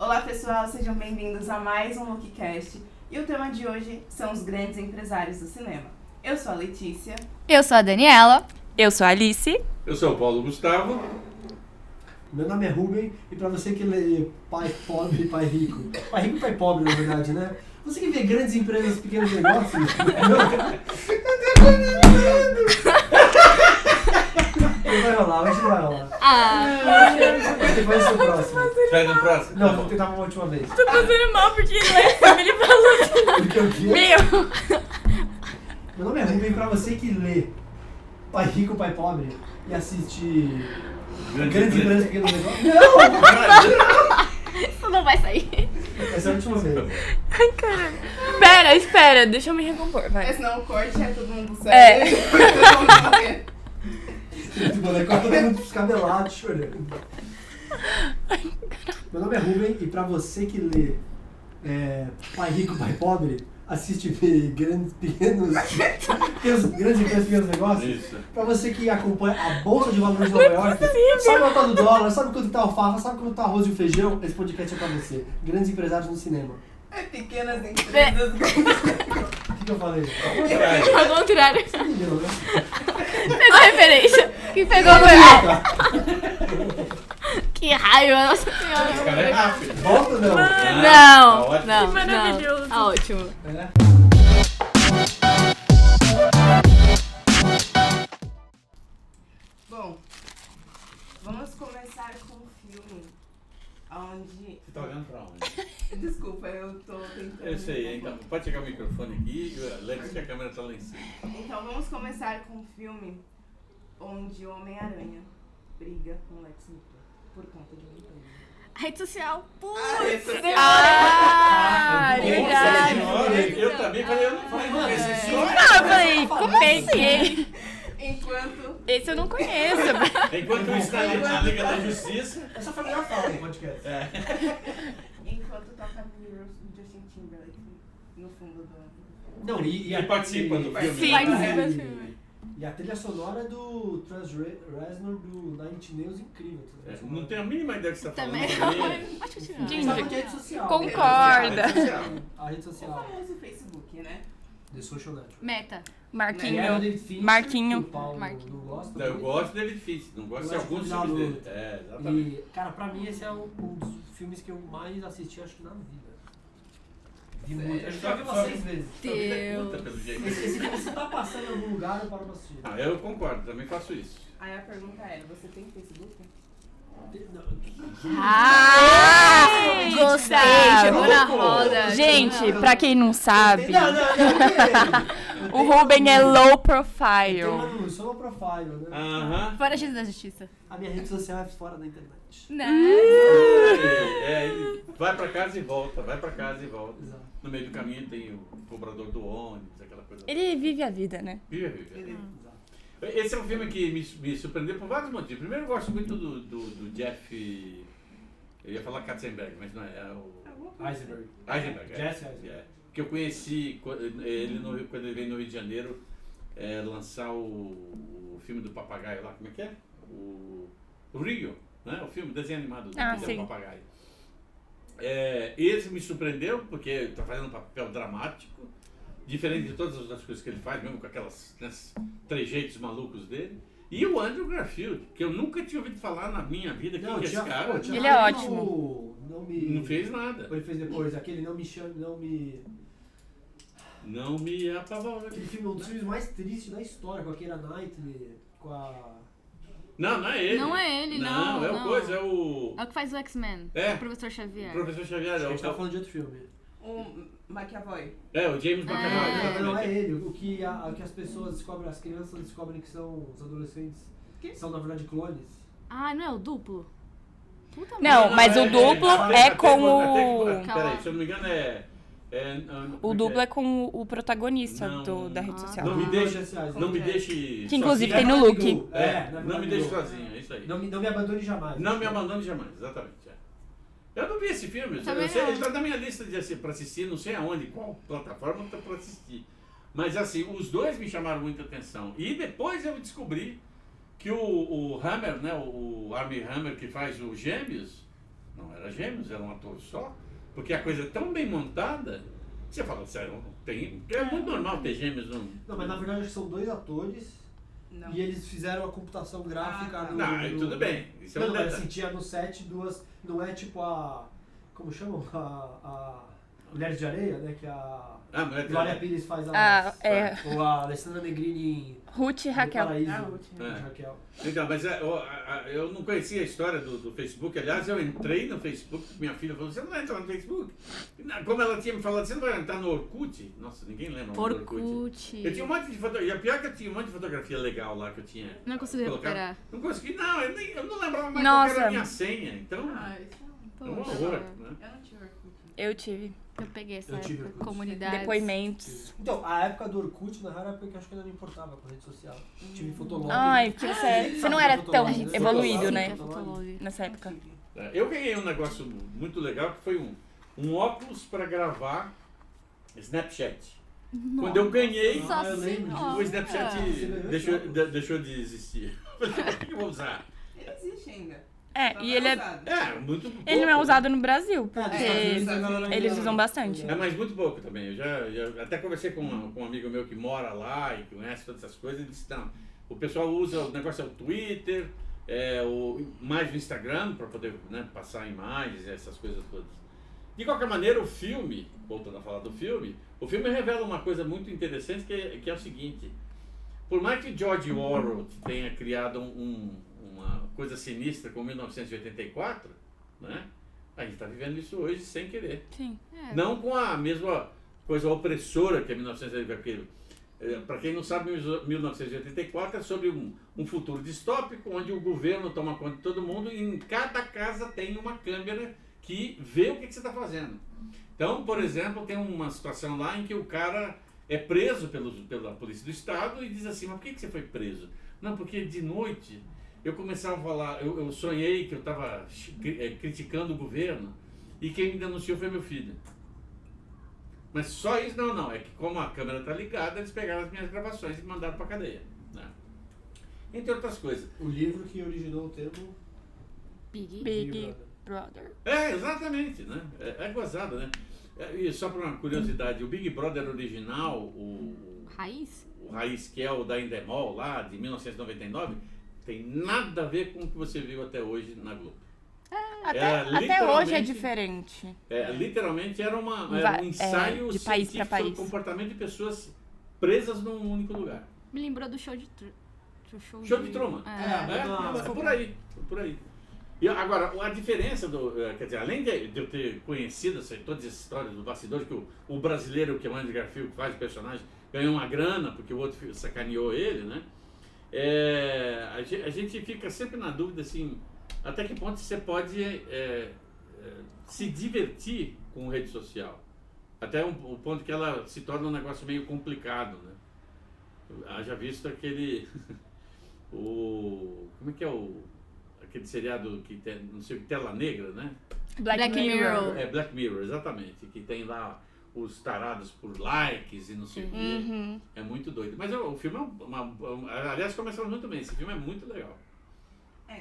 Olá pessoal, sejam bem-vindos a mais um Lookcast. E o tema de hoje são os grandes empresários do cinema. Eu sou a Letícia. Eu sou a Daniela. Eu sou a Alice. Eu sou o Paulo Gustavo. Meu nome é Ruben, e pra você que lê Pai Pobre e Pai Rico, Pai Rico e Pai Pobre, na verdade, né? Você que vê grandes empresas, pequenos negócios... Não vai rolar, hoje não vai rolar. Depois do próximo. Vai no próximo? Não, vou tentar uma última vez. Tô passando mal porque ele falou. Porque o quê? Meu! Meu nome é Ruben, e pra você que lê Pai Rico, Pai Pobre e assiste grandes empresas, pequenos negócios... Não! Isso não vai sair. Essa é a última vez. Ai, caralho. Espera, deixa eu me recompor, vai. Senão o corte é todo mundo É. sério. Todo mundo morrer. Todo mundo descabelado, chorando. Meu nome é Ruben, e pra você que lê Pai Rico, Pai Pobre, assiste grandes empresas, pequenos negócios. Isso. Pra você que acompanha a Bolsa de Valores de Nova York, sabe o quanto do dólar, sabe quanto tá a alfafa, sabe quanto tá arroz e o feijão, esse podcast é pra você. Grandes empresários no cinema. É pequenas empresas. O que eu falei? Ao contrário. Você entendeu, né? Pegou a referência. Que pegou meu... Que raiva, nossa Esse senhora. cara é rápido. Volta ou não? Não, ótimo. não, Que maravilhoso. não. Tá ótimo. É. Bom, vamos começar com um filme onde... Você tá olhando pra onde? Desculpa, eu tô tentando... Eu sei, então. Pode chegar o microfone aqui. Lembre-se que a câmera tá lá em cima. Então vamos começar com um filme onde o Homem-Aranha briga com o Lex Luthor por conta de um emprego. Rede social. Rede social. Ah, Nossa, verdade. senhora. Eu também falei, eu não falei com esse senhor. Ah, eu falei, como assim? Enquanto... Esse eu não conheço. Enquanto isso está na Liga da Justiça. Essa foi a melhor fala do podcast. Enquanto toca Mirrors do Justin Timberlake no fundo do... Não, E participa do filme. Sim, né? participa do filme. E a trilha sonora do Trans Reznor do Nine Inch Nails, incrível. Não tenho a mínima ideia do que você está falando. Também. Pode continuar. Gente, Sabe o que é rede social? concorda. A rede O social. famoso Facebook, né? The Social Network. Meta. E era o Marquinho. David Fincher, Marquinho. que o Paulo Marquinho. não gosta. Não, eu gosto de David Fincher, não gosto de Eu gosto alguns de filmes Luta. dele. É, exatamente. E, cara, pra mim esse é um dos filmes que eu mais assisti, acho que na vida. Vi muito. Acho que eu vi umas 6 vezes. Sua vida é curta, pelo jeito. Esse filme, se tá passando em algum lugar, eu paro pra assistir. Ah, eu concordo, também faço isso. Aí a pergunta é, você tem Facebook? Ah! Gostei, Tá, chegou na louco. roda. Gente, pra quem não sabe, Não. o Ruben é low Eu profile. sou uma profile, né? Aham. Fora da justiça. A minha rede social é fora da internet. Não. Ele vai pra casa e volta, vai pra casa e volta. Exato. No meio do caminho tem o cobrador do ônibus, aquela coisa. Ele vive a vida, né? Vive. Exato. Esse é um filme que me surpreendeu por vários motivos. Primeiro, eu gosto muito do Jeff. Eu ia falar Katzenberg, mas não é. É o Eisenberg. Eisenberg. Jesse Eisenberg. É. Que eu conheci quando ele veio no Rio de Janeiro lançar o filme do papagaio lá. Como é que é? O Rio, né? O filme, desenho animado do sim. papagaio. Esse me surpreendeu porque ele está fazendo um papel dramático. Diferente de todas as outras coisas que ele faz, mesmo com aquelas trejeitos malucos dele. E o Andrew Garfield, que eu nunca tinha ouvido falar na minha vida. Quem que é esse cara? Ele é ótimo. Não fez nada. Ele fez depois aquele Não Me Chame, Não me apavora. Aquele filme, um dos filmes mais tristes da história, com a Keira Knightley, com a... Não é ele. Não é ele, não. É o coisa, é o É o que faz o X-Men. É. O Professor Xavier. Professor Xavier. A gente tá falando de outro filme. O McAvoy. O James McAvoy. Não é ele. O que as pessoas descobrem, as crianças descobrem que são os adolescentes, que são na verdade clones. Ah, não é o duplo? Puta Não, mas o duplo é com o... Peraí, se eu não me engano O duplo é com o protagonista Não. da rede social. Não me deixe Que inclusive sozinho. tem no look. Não me deixe sozinho, é isso aí. Não me abandone jamais. Não me abandone jamais, exatamente. Eu não vi esse filme, Também ele não. está na minha lista para assistir, não sei aonde, qual plataforma está para assistir. Mas assim, os dois me chamaram muita atenção. E depois eu descobri que o Hammer, né, o Armie Hammer que faz o Gêmeos, não era gêmeos, era um ator só. Porque a coisa é tão bem montada, você fala, sério, é muito normal ter gêmeos. Não, mas na verdade acho que são 2 atores Não. e eles fizeram a computação gráfica tá. Não, tudo bem. Isso é Não, um mas detalhe. assim, tinha no set 2, não é tipo a... Como chamam? A Mulheres de Areia, né? Que a Mulher de Glória Areia. Pires faz É. ou a Alessandra Negrini Ruth e no Raquel. Paraíso. Ah, Ruth. É. Raquel. Então, mas eu não conhecia a história do Facebook. Aliás, eu entrei no Facebook, minha filha falou, você não vai entrar no Facebook? Como ela tinha me falado, você não vai entrar no Orkut? Nossa, ninguém lembra do Orkut. Orkut. Eu tinha um monte de fotografia, e a pior é que eu tinha um monte de fotografia legal lá que eu tinha. Não consegui colocado. recuperar. Não consegui, não, eu não lembrava mais Nossa. qual era a minha senha, então Ah, isso é um Poxa. horror, né? eu não tive Orkut. Eu tive. Eu peguei essa Eu tive época, Orkut. comunidade. Depoimentos. Então, a época do Orkut, na real, era a época que eu acho que ainda não importava com rede social. Tive fotolog. Ai, porque você não era tão Fotolog, evoluído, Fotolog, né? Fotolog. Nessa época. Eu ganhei um negócio muito legal que foi um óculos para gravar Snapchat. Quando eu ganhei, Nossa eu lembro Senhora. o Snapchat deixou de existir. Por que eu vou usar? Ele existe ainda. É, Só e não ele é. usado. Muito pouco. Ele não é usado no Brasil, Nos porque Estados Unidos, a galera eles ainda- usam bastante. É, mas muito pouco também. Eu já até conversei com um amigo meu que mora lá e conhece todas essas coisas. Ele disse, não, o pessoal usa, o negócio é o Twitter, mais o Instagram para poder, né, passar imagens, essas coisas todas. De qualquer maneira, o filme, voltando a falar do filme, o filme revela uma coisa muito interessante que é o seguinte. Por mais que George Orwell tenha criado uma coisa sinistra como 1984, né? A gente está vivendo isso hoje sem querer. Sim. É. Não com a mesma coisa opressora que é 1984. Para quem não sabe, 1984 é sobre um futuro distópico onde o governo toma conta de todo mundo e em cada casa tem uma câmera que vê o que você está fazendo. Então, por exemplo, tem uma situação lá em que o cara é preso pela polícia do estado e diz assim, mas por que você foi preso? Não, porque de noite eu começava a falar, eu sonhei que eu estava criticando o governo e quem me denunciou foi meu filho. Mas só isso não, é que como a câmera está ligada, eles pegaram as minhas gravações e mandaram para a cadeia. Né? Entre outras coisas. O livro que originou o termo Big. Big Brother. Exatamente, né? É gozado, né? E só para uma curiosidade, o Big Brother original, o Raiz? Raiz, que é o da Endemol lá, de 1999, tem nada a ver com o que você viu até hoje na Globo. Até hoje é literalmente- diferente. Literalmente era um Vai- ensaio de país pra científico país. sobre o comportamento de pessoas presas num único lugar. Me lembrou do show de Show de Truman. É. É por aí. E agora, a diferença quer dizer, além de eu ter conhecido todas essas histórias do bastidor, que o brasileiro, que é o Andrew Garfield, que faz o personagem, ganhou uma grana porque o outro sacaneou ele, né? A gente fica sempre na dúvida, assim, até que ponto você pode se divertir com rede social. Até o ponto que ela se torna um negócio meio complicado, né? Haja visto aquele... como é que é aquele seriado que tem, não sei o que, Tela Negra, né? Black Mirror. Black Mirror, exatamente. Que tem lá os tarados por likes e não sei o quê. Uhum. É muito doido. Mas o filme aliás, começou muito bem. Esse filme é muito legal.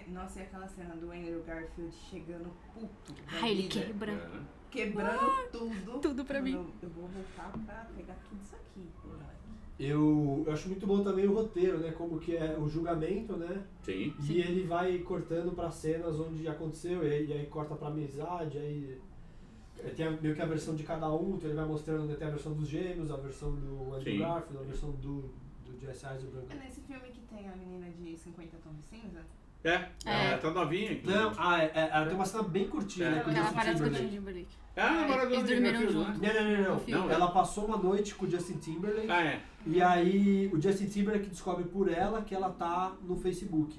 Nossa, e aquela cena do Andrew Garfield chegando puto da Ai, ele vida, quebra. quebrando tudo. Tudo pra mim. Eu vou voltar pra pegar tudo isso aqui. moleque. Eu acho muito bom também o roteiro, né? Como que é o julgamento, né? Sim. E ele vai cortando pra cenas onde aconteceu, e aí corta pra amizade, aí tem meio que a versão de cada um, então ele vai mostrando, né, tem a versão dos gêmeos, a versão do Andrew Sim. Garfield, a versão do Jesse Eisenberg. É nesse filme que tem a menina de 50 tons de cinza? Ela tá novinha. inclusive. Não, ela tem uma cena bem curtinha, né, com o Ela Justin parece com o Timberlake. Justin Timberlake. A namorada do Eles Andrew dormiram Garfield, né? juntos. Não. No filme. Não, Ela passou uma noite com o Justin Timberlake, É. e aí o Justin Timberlake descobre por ela que ela tá no Facebook.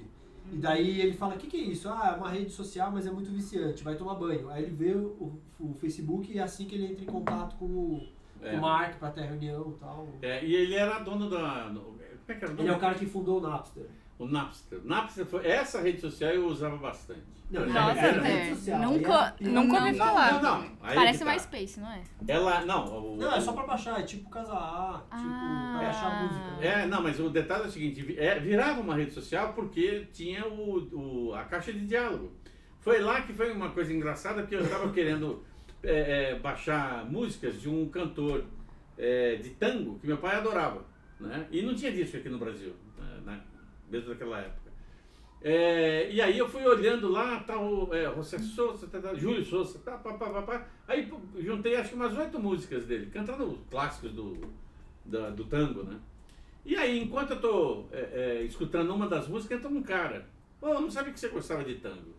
E daí ele fala, o que é isso? É uma rede social, mas é muito viciante, vai tomar banho. Aí ele vê o Facebook e é assim que ele entra em contato com o Mark pra ter a reunião e tal. E ele era dono da... Como é que era o nome? Ele é o cara que fundou o Napster. O Napster. Essa rede social eu usava bastante. Não, Nossa, era Ter. rede social. Nunca ouvi falar. Não. Aí Parece que tá. MySpace, não é? Ela, não. Não, é só pra baixar, é tipo casar, tipo, pra baixar música. Né? Não, mas o detalhe é o seguinte, virava uma rede social porque tinha a caixa de diálogo. Foi lá que foi uma coisa engraçada, porque eu estava querendo baixar músicas de um cantor de tango que meu pai adorava, né? E não tinha disco aqui no Brasil, mesmo naquela época. E aí eu fui olhando lá, José Sousa, Júlio Sousa, aí juntei acho que umas 8 músicas dele, cantando clássicos do tango, né? E aí, enquanto eu tô escutando uma das músicas, entra um cara. Pô, não sabia que você gostava de tango.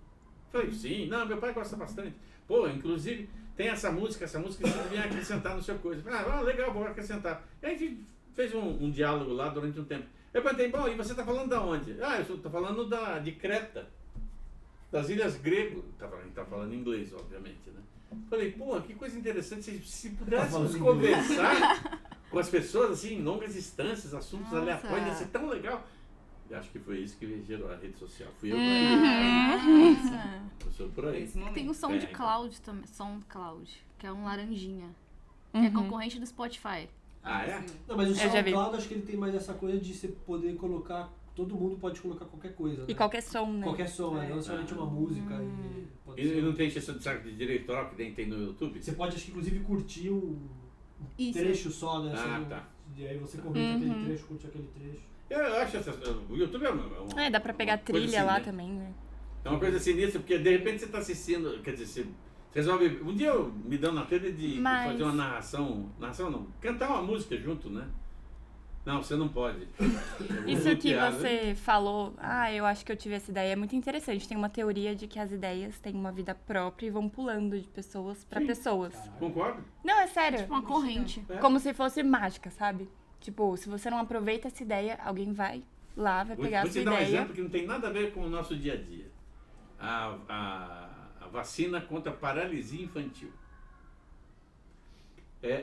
Falei, sim, não, meu pai gosta bastante. Pô, inclusive, tem essa música você devia acrescentar no seu coisa. Falei, legal, vou acrescentar. E aí a gente fez um diálogo lá durante um tempo. Eu perguntei, bom, e você tá falando da onde? Eu tô falando de Creta, das Ilhas Grego. A gente tá falando inglês, obviamente, né? Falei, pô, que coisa interessante, se pudéssemos conversar com as pessoas, assim, em longas distâncias, assuntos aleatórios, ia ser tão legal. Eu acho que foi isso que gerou a rede social. Fui eu que eu sou por aí. Tem o SoundCloud também, SoundCloud, que é um laranjinha, que é concorrente do Spotify. Ah, é? Não, mas o SoundCloud, acho que ele tem mais essa coisa de você poder colocar, todo mundo pode colocar qualquer coisa, né? E qualquer som, né? Qualquer som, não necessariamente uma música. E não tem exceção de saco de direito autoral que nem tem no YouTube? Você pode, acho que, inclusive, curtir um trecho só, né? Tá. E aí você comenta aquele trecho, curte aquele trecho. Eu acho o YouTube dá pra pegar trilha assim, lá né? também, né? É uma coisa sinistra, porque de repente você está assistindo, quer dizer, você resolve. Um dia eu me dando na telha de fazer uma narração não, cantar uma música junto, né? Não, você não pode. Isso que você falou, eu acho que eu tive essa ideia, é muito interessante. Tem uma teoria de que as ideias têm uma vida própria e vão pulando de pessoas pra pessoas. Concordo? Não, é sério. Tipo uma corrente. Como se fosse mágica, sabe? Tipo, se você não aproveita essa ideia, alguém vai lá, vai pegar a sua ideia. Vou te dar um exemplo que não tem nada a ver com o nosso dia a dia. A vacina contra a paralisia infantil.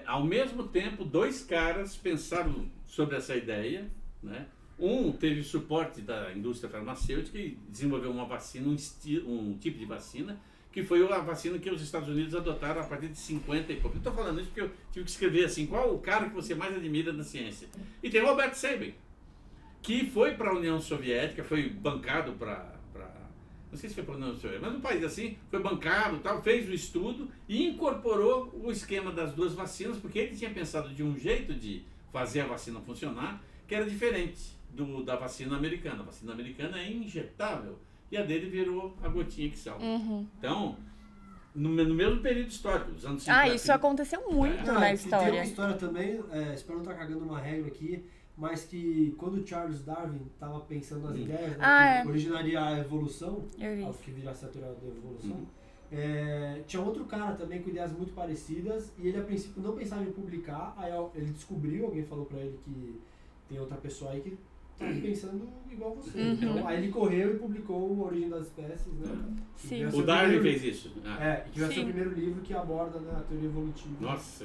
Ao mesmo tempo, 2 caras pensaram sobre essa ideia, né? Um teve suporte da indústria farmacêutica e desenvolveu uma vacina, um tipo de vacina, que foi a vacina que os Estados Unidos adotaram a partir de 50 e pouco. Eu estou falando isso porque eu tive que escrever assim, qual o cara que você mais admira na ciência? E tem Robert Sabin, que foi para a União Soviética, foi bancado não sei se foi para a União Soviética, mas um país assim, foi bancado, tal, fez o estudo e incorporou o esquema das 2 vacinas, porque ele tinha pensado de um jeito de fazer a vacina funcionar, que era diferente da vacina americana. A vacina americana é injetável e a dele virou a gotinha que salva. Então, no mesmo período histórico, dos anos 50. Isso aconteceu muito na história. Tem uma história também, espero não estar cagando uma regra aqui, mas que quando Charles Darwin estava pensando nas ideias, né, que originaria a evolução, que virasse a teoria da evolução, tinha outro cara também com ideias muito parecidas e ele a princípio não pensava em publicar, aí ele descobriu, alguém falou pra ele que tem outra pessoa aí que tá pensando igual você. Então, aí ele correu e publicou A Origem das Espécies, né? Sim. O Darwin fez isso. Que vai ser o primeiro livro que aborda, né, a teoria evolutiva. Nossa,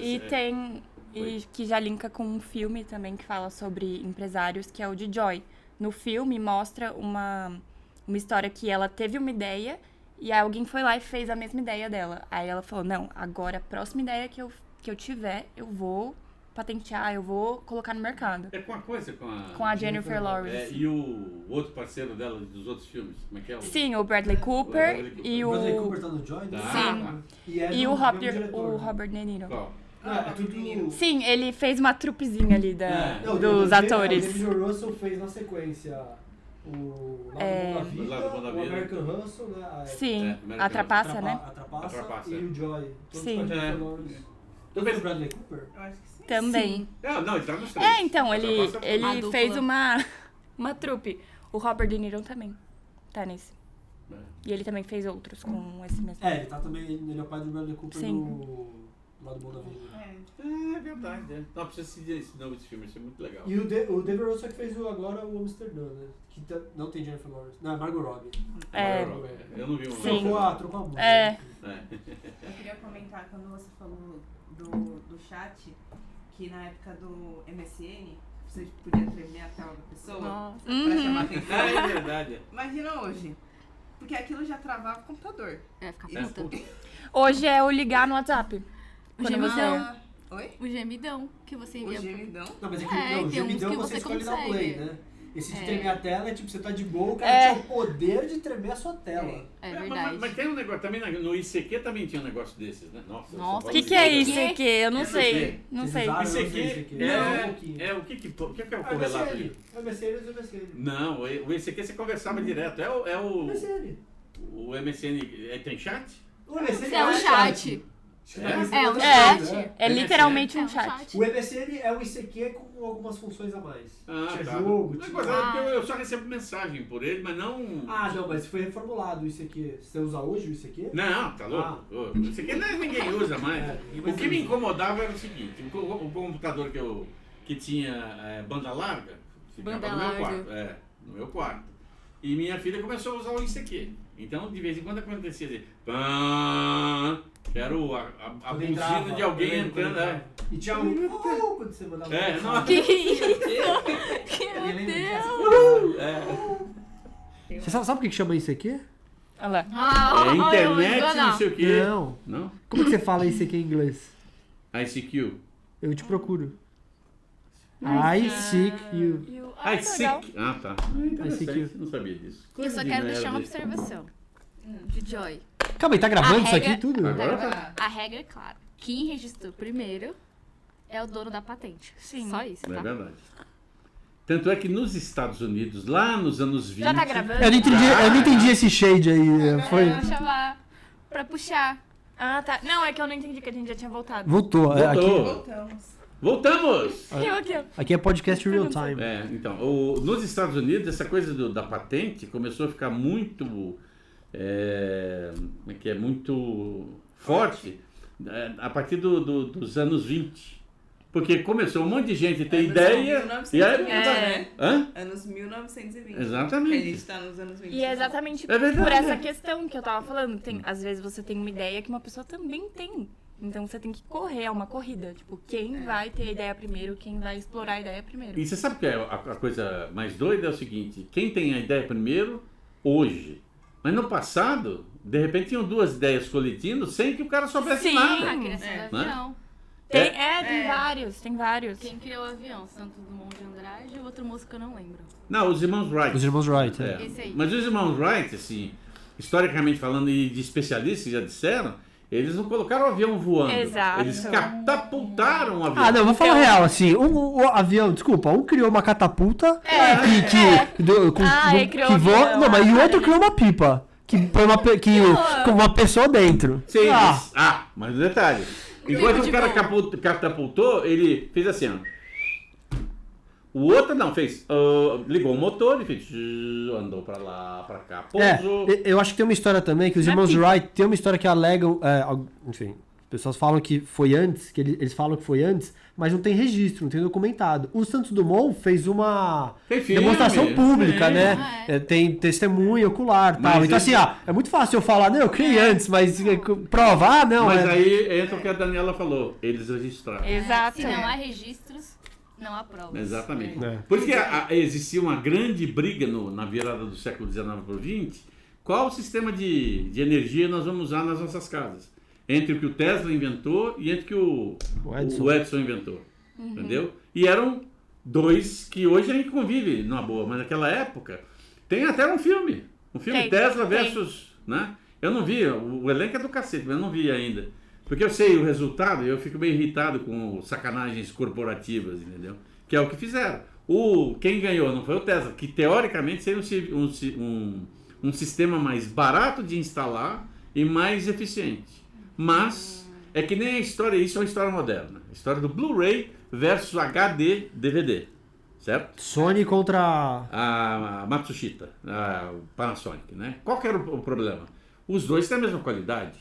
e que já linka com um filme também que fala sobre empresários, que é o de Joy. No filme mostra uma história que ela teve uma ideia e alguém foi lá e fez a mesma ideia dela. Aí ela falou, não, agora a próxima ideia que eu tiver, eu vou patentear, eu vou colocar no mercado. Com a Jennifer Lawrence. E o outro parceiro dela dos outros filmes, como é que é? Sim, o Bradley Cooper e o... O Bradley Cooper tá no Joy? Sim. E o Robert De Niro. Qual? Sim, ele fez uma trupezinha ali dos atores. O David Russell fez na sequência o Lado Bom da Vida, o American Hustle, né? Sim, a Trapaça, né? A Trapaça e o Joy. Sim. Tu fez o Bradley Cooper? Eu acho que sim. Também. Não, ele tá nos 3. Então, ele fez uma trupe. O Robert De Niro também tá nesse. E ele também fez outros com esse mesmo. Ele tá também, ele é o pai do Bradley Cooper no Lado Bom da Vida. É verdade, Não, precisa assistir esse novo filme, isso é muito legal. E o David Russell que fez agora o Amsterdã, né? Que não tem Jennifer Lawrence. Não, é Margot Robbie. Eu não vi um. Trocou a música. Eu queria comentar quando você falou do chat, que na época do MSN, você podia tremer a tela da pessoa pra chamar atenção. É verdade. Imagina hoje. Porque aquilo já travava o computador. Fica puta. Hoje é o ligar no WhatsApp. O gemidão. Oi? O gemidão que você envia. O gemidão? Não, mas o gemidão que você escolhe dar play, né? Esse de tremer a tela é tipo, você tá de boa, o cara tinha o poder de tremer a sua tela. É verdade. Mas tem um negócio, também no ICQ também tinha um negócio desses, né? Nossa, O que é isso aqui? Eu não Eu sei. não Não Vocês sei. usaram? ICQ o que é o correlato ali? O MSN. Não, o ICQ você conversava direto. MSN. O MSN tem chat? O MSN É um chat. É um chat. É literalmente um É um chat. chat. O MSN é um ICQ com algumas funções a mais. Tinha Tá. jogo, Mas, tinha... eu só recebo mensagem por ele, mas não... Ah, não, mas foi reformulado o ICQ. Você usa hoje o ICQ? Não, tá louco? O ICQ ninguém usa mais. ninguém O que me incomodava era o seguinte, o computador que tinha banda larga, ficava Banda no meu larga. quarto. No meu quarto. E minha filha começou a usar o ICQ. Então, de vez em quando acontecia assim, pã, que era a Quando buzina entrava, de alguém eu lembro quando entrando. entrava. E tinha um... quando você mandava Não. Que isso? Meu Deus. Você sabe por que chama ICQ? Olha lá. É internet, não sei o quê. Não. Não? Como que você fala ICQ em inglês? ICQ. Eu te procuro. I seek you. ICQ. Ah, tá. ICQ. Não sabia disso. Eu só quero deixar uma observação. De Joy. Calma aí, tá gravando A isso aqui regra- tudo? Agora Tá. A regra é clara. Quem registrou primeiro é o dono da patente. Sim. Só isso, É tá? verdade. Tanto é que nos Estados Unidos, lá nos anos 20... Já tá gravando? Eu não entendi esse shade aí. Foi... Pra chamar, pra puxar. Ah, tá. Não, é que eu não entendi que a gente já tinha voltado. Voltou. É, Voltou. Voltamos. Voltamos! Aqui. aqui é podcast real time. Então, nos Estados Unidos, essa coisa da patente começou a ficar muito... muito forte a partir dos anos 20. Porque começou um monte de gente a ter ideia... 1920, e aí, né? Hã? Anos 1920. Exatamente. Que a gente tá nos anos 20. E é exatamente É verdade. por essa questão que eu tava falando. Às vezes você tem uma ideia que uma pessoa também tem. Então você tem que correr, é uma corrida. Tipo, quem vai ter a ideia primeiro, quem vai explorar a ideia primeiro. E você sabe que a coisa mais doida é o seguinte, quem tem a ideia primeiro, hoje. Mas no passado, de repente tinham duas ideias colidindo sem que o cara soubesse Sim. nada. A criação do Né? avião. Tem vários. Quem criou o avião? Santos Dumont de Andrade e o outro moço que eu não lembro. Não, os irmãos Wright. Os irmãos Wright, É. Esse aí. Mas os irmãos Wright, assim, historicamente falando e de especialistas já disseram, eles não colocaram o avião voando. Exato. Eles catapultaram o avião. Ah, não, vou falar real, assim, o avião, desculpa, um criou uma catapulta Ele criou que um voa, avião, não, mas e o outro né? criou uma pipa, que põe com uma pessoa dentro. Sim, Ah, mas detalhe. Enquanto o cara catapultou, ele fez assim, ó. O outro não, fez. Ligou o motor e fez. Andou pra lá, pra cá, pousou. eu acho que tem uma história também, que os irmãos Wright, tem uma história que alegam, enfim, as pessoas falam que foi antes, que eles falam que foi antes, mas não tem registro, não tem documentado. O Santos Dumont fez uma Tem filme, demonstração pública, sim. né? Tem testemunha ocular e tal. Mas Então assim, é muito fácil eu falar, não, eu criei antes, mas prova, não. Mas aí entra o que a Daniela falou, eles registraram. Exato. Se não há registros, não há provas. Exatamente. É. Por isso que existia uma grande briga na virada do século XIX para o XX, qual sistema de energia nós vamos usar nas nossas casas. Entre o que o Tesla inventou e entre o que o Edison inventou. Entendeu? E eram dois que hoje a gente convive numa boa, mas naquela época tem até um filme. Um filme Tem, Tesla tem. versus... Né? Eu não vi, o elenco é do cacete, mas eu não vi ainda. Porque eu sei o resultado e eu fico meio irritado com sacanagens corporativas, entendeu? Que é o que fizeram. Quem ganhou não foi o Tesla, que teoricamente seria um sistema mais barato de instalar e mais eficiente. Mas é que nem a história, isso é uma história moderna. A história do Blu-ray versus HD DVD, certo? Sony contra... A Matsushita, a Panasonic, né? Qual que era o problema? Os dois têm a mesma qualidade,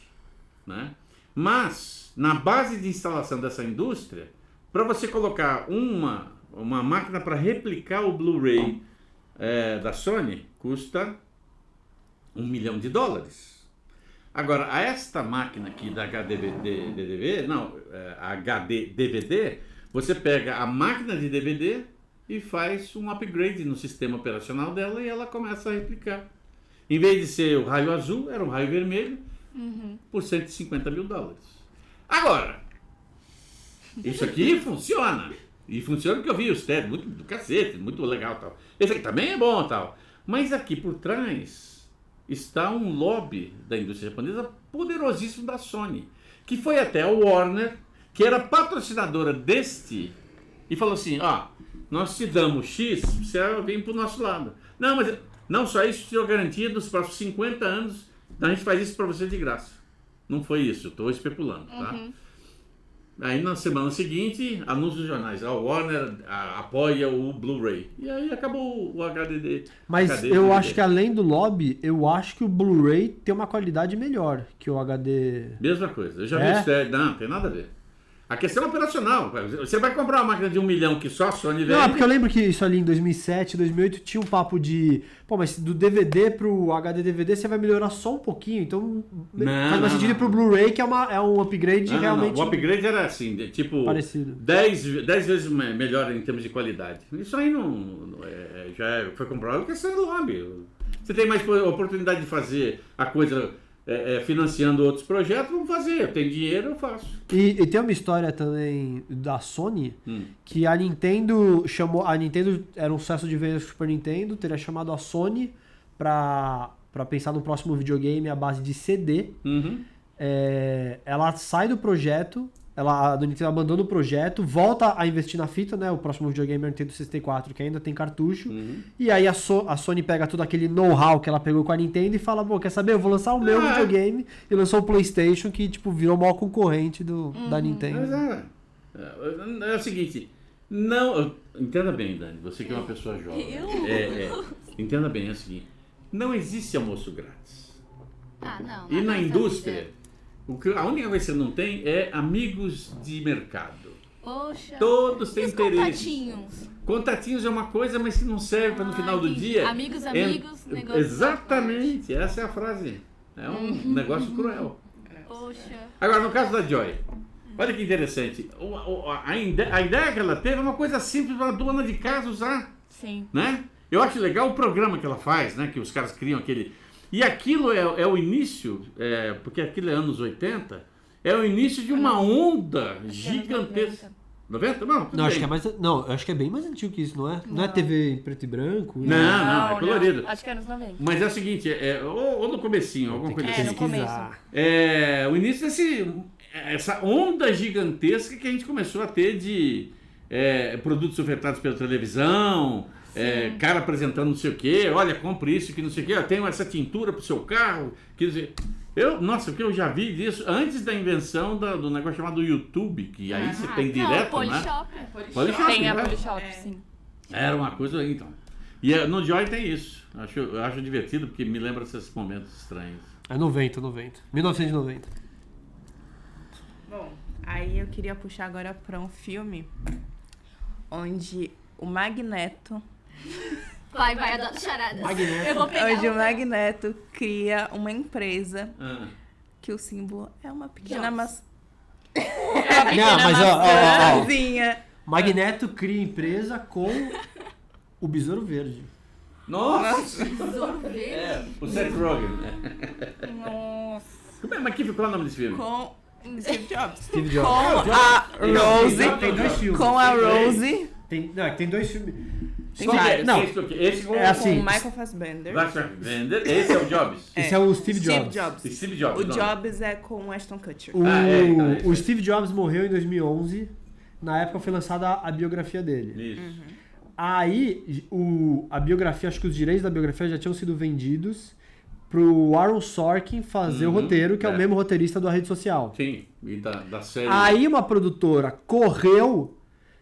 né? Mas, na base de instalação dessa indústria, para você colocar uma máquina para replicar o Blu-ray da Sony, custa $1 milhão. Agora, esta máquina aqui da HD DVD, você pega a máquina de DVD e faz um upgrade no sistema operacional dela e ela começa a replicar. Em vez de ser o raio azul, era um raio vermelho por $150 mil. Agora, isso aqui funciona. E funciona porque eu vi os testes, muito do cacete, muito legal tal. Esse aqui também é bom tal. Mas aqui por trás está um lobby da indústria japonesa poderosíssimo da Sony, que foi até a Warner, que era patrocinadora deste, e falou assim, nós te damos X, você vem pro nosso lado. Não, mas não só isso, te deu garantia dos próximos 50 anos, a gente faz isso para você de graça. Não foi isso, eu estou especulando, tá? Aí na semana seguinte, anúncio nos jornais, a Warner apoia o Blu-ray. E aí acabou o HDD. Mas eu acho que além do lobby, eu acho que o Blu-ray tem uma qualidade melhor que o HD. Mesma coisa, eu já vi os testes, não tem nada a ver. A questão é operacional. Você vai comprar uma máquina de 1 milhão que só a Sony vende. Não, porque eu lembro que isso ali em 2007, 2008 tinha um papo de... Pô, mas do DVD pro HD DVD você vai melhorar só um pouquinho. Então faz mais sentido ir pro Blu-ray, que é um upgrade realmente... Não. O upgrade era assim, tipo... Parecido. 10 vezes melhor em termos de qualidade. Isso aí já foi comprovado que é lobby. Você tem mais oportunidade de fazer a coisa... financiando outros projetos, vamos fazer. Eu tenho dinheiro, eu faço. E tem uma história também da Sony, que a Nintendo chamou... A Nintendo era um sucesso de vendas do Super Nintendo, teria chamado a Sony pra pensar no próximo videogame à base de CD. Ela sai do projeto, a Nintendo abandona o projeto, volta a investir na fita, né? O próximo videogame é o Nintendo 64, que ainda tem cartucho. E aí a Sony pega todo aquele know-how que ela pegou com a Nintendo e fala, pô, quer saber? Eu vou lançar o meu videogame. E lançou o PlayStation, que tipo virou o maior concorrente da Nintendo. Mas é o seguinte, não... Entenda bem, Dani, você que é uma pessoa jovem. Entenda bem, é o seguinte, não existe almoço grátis. Não. E na indústria... A única coisa que você não tem é amigos de mercado. Poxa. Todos têm os interesse. Contatinhos. Contatinhos é uma coisa, mas que não serve para no final do dia. Amigos, negócio. Exatamente, essa é a frase. É um negócio cruel. Poxa. Agora, no caso da Joy, olha que interessante. A ideia que ela teve é uma coisa simples para a dona de casa usar. Sim. Né? Eu acho legal o programa que ela faz, né? Que os caras criam aquele... E aquilo é o início, porque aquilo é anos 80, é o início de uma onda gigantesca. 90? Não, acho que é mais. Não, acho que é bem mais antigo que isso, não é? Não é TV em preto e branco? Não, é colorido. Acho que é anos 90. Mas é o seguinte, ou no comecinho, alguma coisa assim. No começo. O início essa onda gigantesca que a gente começou a ter de produtos ofertados pela televisão. Cara apresentando não sei o que, olha, compre isso, que não sei o que, eu tenho essa tintura pro seu carro, quer dizer, porque eu já vi disso antes da invenção do negócio chamado YouTube, que aí você tem direto, Polishop. Polishop, Tem a né? Polishop, sim. Era uma coisa aí, então. E no Joy tem isso, eu acho divertido, porque me lembra esses momentos estranhos. É 1990. Bom, aí eu queria puxar agora para um filme onde o Magneto... Vai, adoro charadas. Magneto. Eu vou pegar. Onde o Magneto cria uma empresa que o símbolo é uma pequena Jobs. Não, mas ó. maçãzinha. Magneto cria empresa com o Besouro Verde. Nossa! Besouro Verde. O Seth Rogen. Nossa. Mas que ficou o nome desse filme? Com Steve Jobs. Steve Jobs. Com a Rose. Tem dois filmes. Com a Rose. Tem dois filmes. Tem vários. Não, Esse com é assim. Com o Michael Fassbender. Fassbender. Esse é o Jobs. Esse é o Steve Steve Jobs. Jobs. Steve Jobs. O não. Jobs é com o Ashton Kutcher. O Steve Jobs morreu em 2011. Na época foi lançada a biografia dele. Isso. Aí, a biografia, acho que os direitos da biografia já tinham sido vendidos pro Aaron Sorkin fazer o roteiro, que é o mesmo roteirista da Rede Social. Sim, e da série. Aí uma produtora correu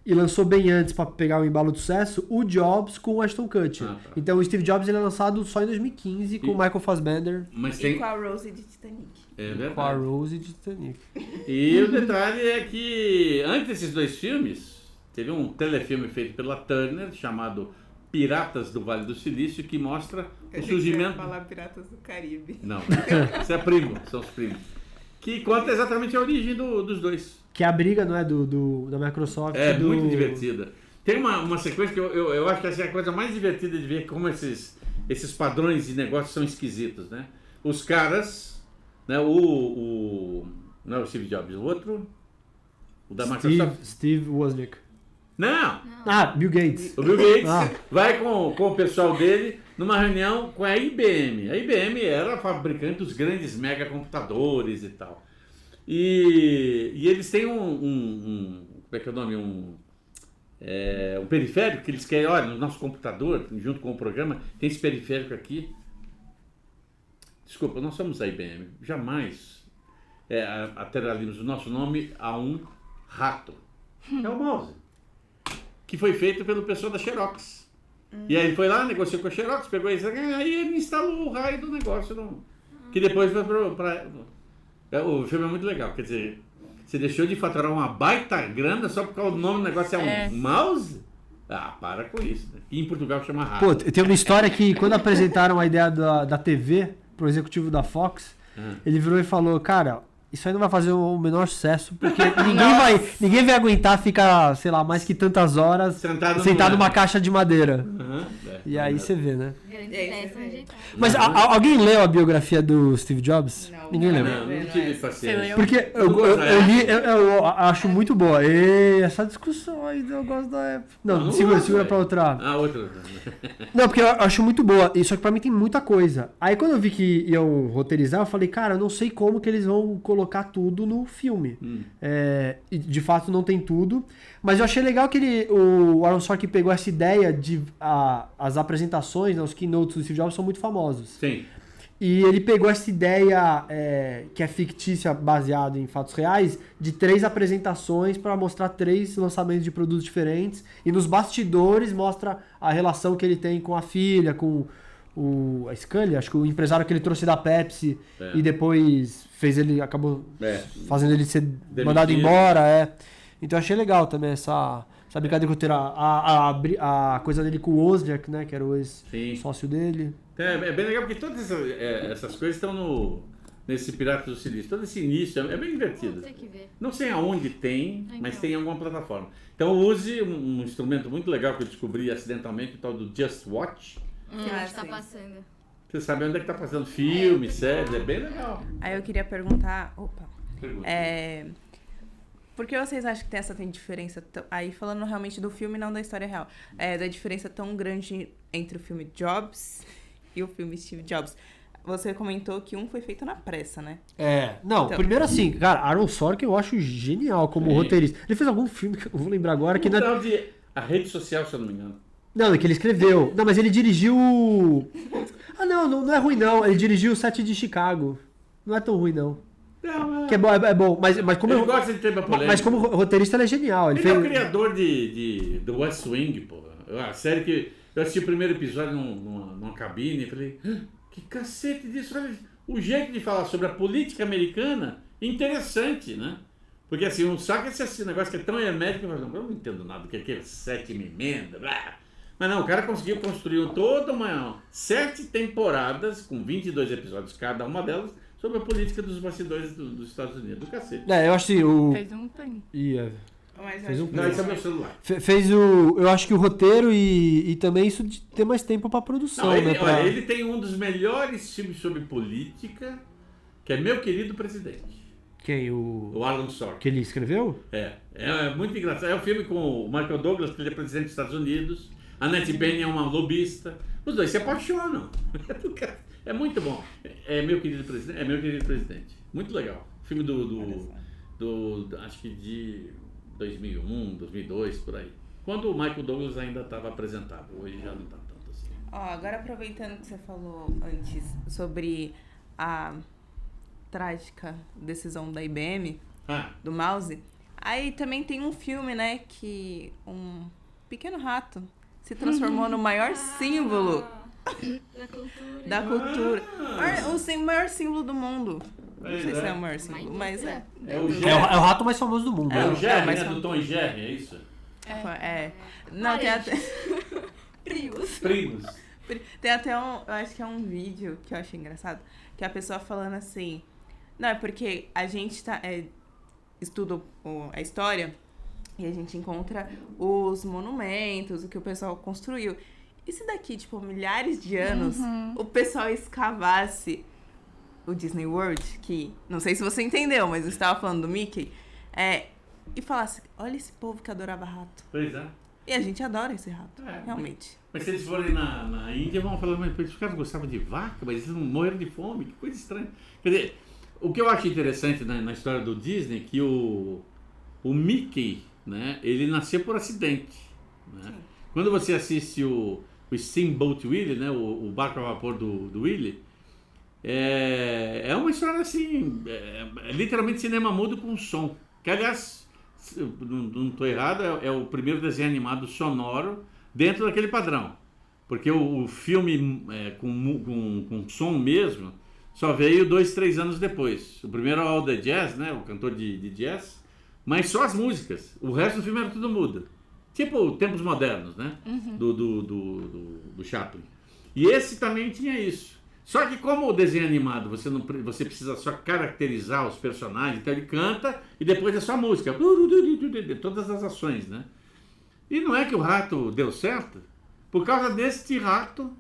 e lançou bem antes pra pegar o embalo do sucesso, o Jobs com o Ashton Kutcher. Tá. Então o Steve Jobs ele é lançado só em 2015 com o Michael Fassbender Mas E tem. com a Rose de Titanic. É com a verdade. Rose de Titanic. E o detalhe é que antes desses dois filmes, teve um telefilme feito pela Turner chamado Piratas do Vale do Silício, que mostra o surgimento. falar Piratas do Caribe. Não, isso é primo, são os primos. Que conta exatamente a origem dos dois. Que é a briga, não é, da Microsoft. É muito divertida. Tem uma sequência que eu acho que essa é a coisa mais divertida de ver como esses padrões de negócio são esquisitos, né? Os caras, né? Não é o Steve Jobs, o outro, o da Microsoft. Steve Wozniak. Não, Ah, Bill Gates. o Bill Gates Ah. vai com o pessoal dele numa reunião com a IBM. A IBM era a fabricante dos grandes megacomputadores e tal. E eles têm como é que é o nome? Um periférico que eles querem. Olha, no nosso computador, junto com o programa, tem esse periférico aqui. Desculpa, nós somos a IBM. Jamais atrelaríamos o nosso nome a um rato. É o mouse. Que foi feito pelo pessoal da Xerox. E aí ele foi lá, negociou com a Xerox, pegou isso aqui, aí ele instalou o raio do negócio. Que depois foi o filme é muito legal, quer dizer, você deixou de faturar uma baita grana só porque o nome do negócio é um mouse? Ah, para com isso, né? E em Portugal chama rato. Pô, tem uma história que quando apresentaram a ideia da TV pro executivo da Fox, ele virou e falou, cara, isso aí não vai fazer o menor sucesso, porque ninguém vai aguentar ficar, sei lá, mais que tantas horas sentado numa caixa de madeira. E aí você vê, né? Grandes ideias são ajeitadas. Mas alguém leu a biografia do Steve Jobs? Não. Ninguém leu. Não tive paciência. Porque eu li, eu acho muito boa. E essa discussão aí, eu gosto da época. Não, segura pra outra. Ah, outra. Não, porque eu acho muito boa. Só que pra mim tem muita coisa. Aí quando eu vi que iam roteirizar, eu falei, cara, eu não sei como que eles vão colocar tudo no filme. E de fato não tem tudo. Mas eu achei legal que o Aaron Sorkin pegou essa ideia de... as apresentações, né, os keynotes do Steve Jobs são muito famosos. Sim. E ele pegou essa ideia que é fictícia, baseada em fatos reais, de 3 apresentações para mostrar 3 lançamentos de produtos diferentes. E nos bastidores mostra a relação que ele tem com a filha, com a Scully, acho que o empresário que ele trouxe da Pepsi e depois acabou fazendo ele ser mandado embora. Então eu achei legal também essa brincadeira que eu teria a coisa dele com o Wozniak, né, que era o ex-sócio dele. É bem legal porque todas essas coisas estão nesse Piratas do Silício. Todo esse início é bem divertido. Tem que ver. Não sei aonde tem, mas tem em alguma plataforma. Então use um instrumento muito legal que eu descobri acidentalmente, o tal do Just Watch. Onde tá passando. Você sabe onde é que tá passando filme, séries, é bem legal. Aí eu queria perguntar... Pergunta. Por que vocês acham que tem diferença... Aí falando realmente do filme, não da história real. Da diferença tão grande entre o filme Jobs e o filme Steve Jobs. Você comentou que um foi feito na pressa, né? Não, primeiro assim, cara, Aaron Sorkin eu acho genial como roteirista. Ele fez algum filme que eu vou lembrar agora que... A rede social, se eu não me engano. Não, é que ele escreveu. Não, mas ele dirigiu... não é ruim não. Ele dirigiu o Set de Chicago. Não é tão ruim não. Não, Que é bom, mas como ele gosta de tema polêmico. Mas como roteirista ele é genial. Ele é o criador do West Wing, pô. A série que eu assisti o primeiro episódio numa cabine e falei, que cacete disso. Olha, o jeito de falar sobre a política americana, interessante, né? Porque assim, um saco esse negócio que é tão hermético, eu não entendo nada do que é aquele 7ª emenda, blá. Mas não, o cara conseguiu construir toda 7 temporadas, com 22 episódios cada uma delas, sobre a política dos bastidores dos Estados Unidos, do cacete. Eu acho que Fez um plano. Fez um Não, esse é meu celular. Fez eu acho que o roteiro e também isso de ter mais tempo pra produção, Não, né? olha, ele tem um dos melhores filmes sobre política, que é Meu Querido Presidente. Quem? O Aaron Sorkin. Que ele escreveu? É muito engraçado. É um filme com o Michael Douglas, que ele é presidente dos Estados Unidos. A Annette Bening é uma lobista. Os dois se apaixonam. É muito bom. Meu Querido Presidente. Muito legal. Filme acho que de 2001, 2002, por aí. Quando o Michael Douglas ainda estava apresentável. Hoje já não está tanto assim. Agora aproveitando que você falou antes sobre a trágica decisão da IBM, do mouse, aí também tem um filme, né, que um pequeno rato se transformou no maior símbolo da cultura. O maior símbolo do mundo. Não sei se é o maior símbolo, mas é. É o rato mais famoso do mundo. É o Jerry, né? Do Tom e Jerry, é isso? Não, tem até... Primos. Tem até eu acho que é um vídeo que eu achei engraçado, que a pessoa falando assim, não, é porque a gente estuda a história e a gente encontra os monumentos, o que o pessoal construiu. E se daqui, tipo, milhares de anos, o pessoal escavasse o Disney World, que, não sei se você entendeu, mas eu estava falando do Mickey, e falasse, olha esse povo que adorava rato. Pois é. E a gente adora esse rato, É. realmente. Mas se eles forem na Índia, vão falar, mas os caras gostavam de vaca, mas eles não morreram de fome, que coisa estranha. Quer dizer, o que eu acho interessante na história do Disney, que o Mickey, né, ele nasceu por acidente. Né? Quando você assiste o Steamboat Willie, né, o barco a vapor do Willie, é uma história assim, literalmente cinema mudo com som. Que, aliás, não estou errado, é o primeiro desenho animado sonoro dentro daquele padrão. Porque o filme com som mesmo só veio 2, 3 anos depois. O primeiro é o All the Jazz, né, o cantor de jazz, mas só as músicas. O resto do filme era tudo mudo. Tipo Tempos Modernos, né? Do Chaplin. E esse também tinha isso. Só que como o desenho animado, você precisa só caracterizar os personagens, então ele canta e depois é só música. Todas as ações, né? E não é que o rato deu certo? Por causa deste rato,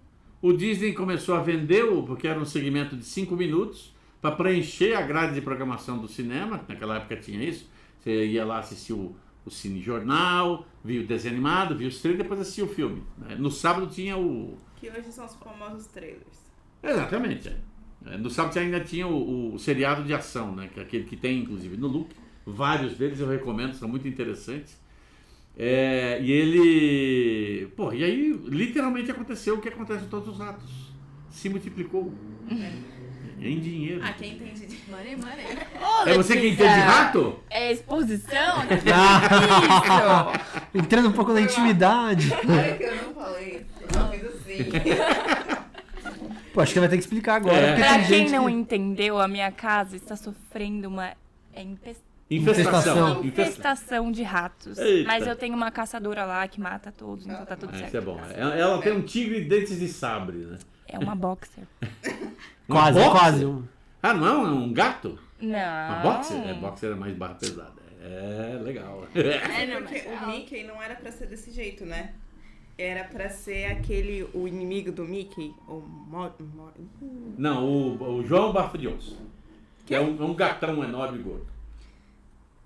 o Disney começou a vender, porque era um segmento de 5 minutos, para preencher a grade de programação do cinema. Naquela época tinha isso. Você ia lá assistir o Cine Jornal, via o desenho animado, via os trailers, depois assistia o filme. No sábado tinha o... Que hoje são os famosos trailers. Exatamente. No sábado ainda tinha o seriado de ação, né? Que é aquele que tem, inclusive, no Look. Vários deles eu recomendo, são muito interessantes. E ele... Pô, e aí literalmente aconteceu o que acontece em todos os ratos. Se multiplicou. Em dinheiro. Ah, quem entende de... Money. É você que entende de rato? É exposição? Isso! Entrando um pouco na intimidade. Olha que eu não falei. Eu só fiz assim. Pô, acho que vai ter que explicar agora. Porque Pra tem quem gente não que... entendeu, a minha casa está sofrendo uma Infestação. infestação de ratos. Eita. Mas eu tenho uma caçadora lá que mata todos, então tá tudo certo. Isso é bom. Ela tem um tigre de dentes de sabre, né? É uma boxer. Quase, boxer? quase. Ah, não é um gato? Não. Uma boxer? Boxer é mais barra pesada. É legal. Porque o Mickey não era pra ser desse jeito, né? Era pra ser o inimigo do Mickey, Não, o João Bafo de Osso. Que é um gatão enorme e gordo.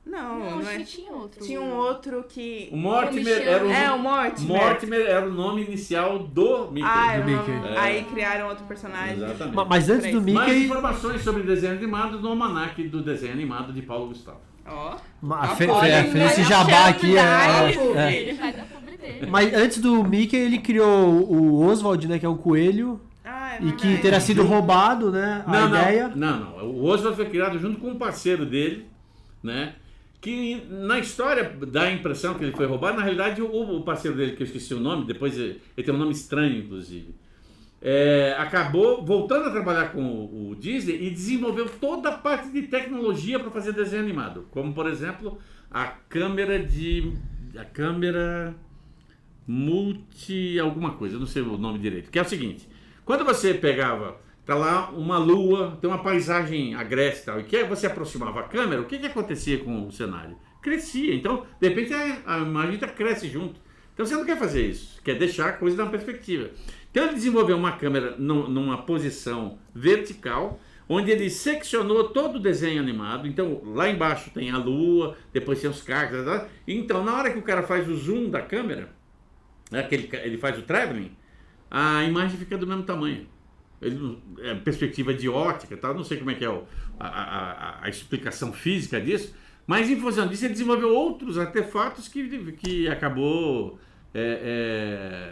Não acho é. que tinha outro. Tinha um outro que... O Mortimer era o Mortimer. Mortimer era o nome inicial do Mickey. do Mickey. Aí criaram outro personagem. Exatamente. Mas antes do Mais Mickey... informações sobre desenho animado no almanaque do desenho animado de Paulo Gustavo. Ó. Fez esse jabá aqui. Ele faz a publi dele. Mas antes do Mickey, ele criou o Oswald, né? Que é um coelho. É E que teria sido roubado, né? A ideia. Não. O Oswald foi criado junto com um parceiro dele, né? Que na história dá a impressão que ele foi roubado. Na realidade, o parceiro dele, que eu esqueci o nome, depois ele tem um nome estranho, inclusive, acabou voltando a trabalhar com o Disney e desenvolveu toda a parte de tecnologia para fazer desenho animado. Como, por exemplo, a câmera multi alguma coisa, eu não sei o nome direito. Que é o seguinte, quando você pegava... Tá lá uma lua, tem uma paisagem agreste e tal. E que você aproximava a câmera, o que acontecia com o cenário? Crescia. Então, de repente, a imagem cresce junto. Então, você não quer fazer isso. Quer deixar a coisa dar uma perspectiva. Então, ele desenvolveu uma câmera numa posição vertical, onde ele seccionou todo o desenho animado. Então, lá embaixo tem a lua, depois tem os cactos. Tá? Então, na hora que o cara faz o zoom da câmera, né, que ele faz o traveling, a imagem fica do mesmo tamanho. Perspectiva de ótica, tal, não sei como é que é a explicação física disso, mas em função disso ele desenvolveu outros artefatos que acabou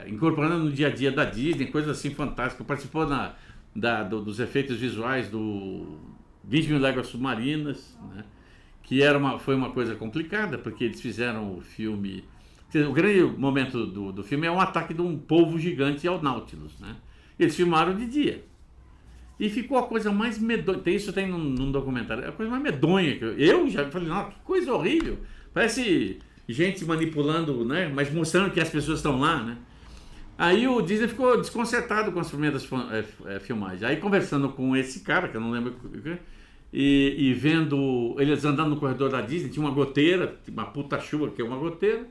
incorporando no dia a dia da Disney, coisas assim fantásticas. Participou dos efeitos visuais do 20 Mil Léguas Submarinas, né? Que foi uma coisa complicada, porque eles fizeram o filme... O grande momento do filme é um ataque de um polvo gigante ao Nautilus, né? Eles filmaram de dia. E ficou a coisa mais medonha. Isso tem num documentário. A coisa mais medonha. Eu já falei, não, que coisa horrível. Parece gente manipulando, né? Mas mostrando que as pessoas estão lá, né? Aí o Disney ficou desconcertado com as primeiras filmagens. Aí conversando com esse cara, que eu não lembro... E vendo eles andando no corredor da Disney, tinha uma goteira, uma puta chuva que é uma goteira.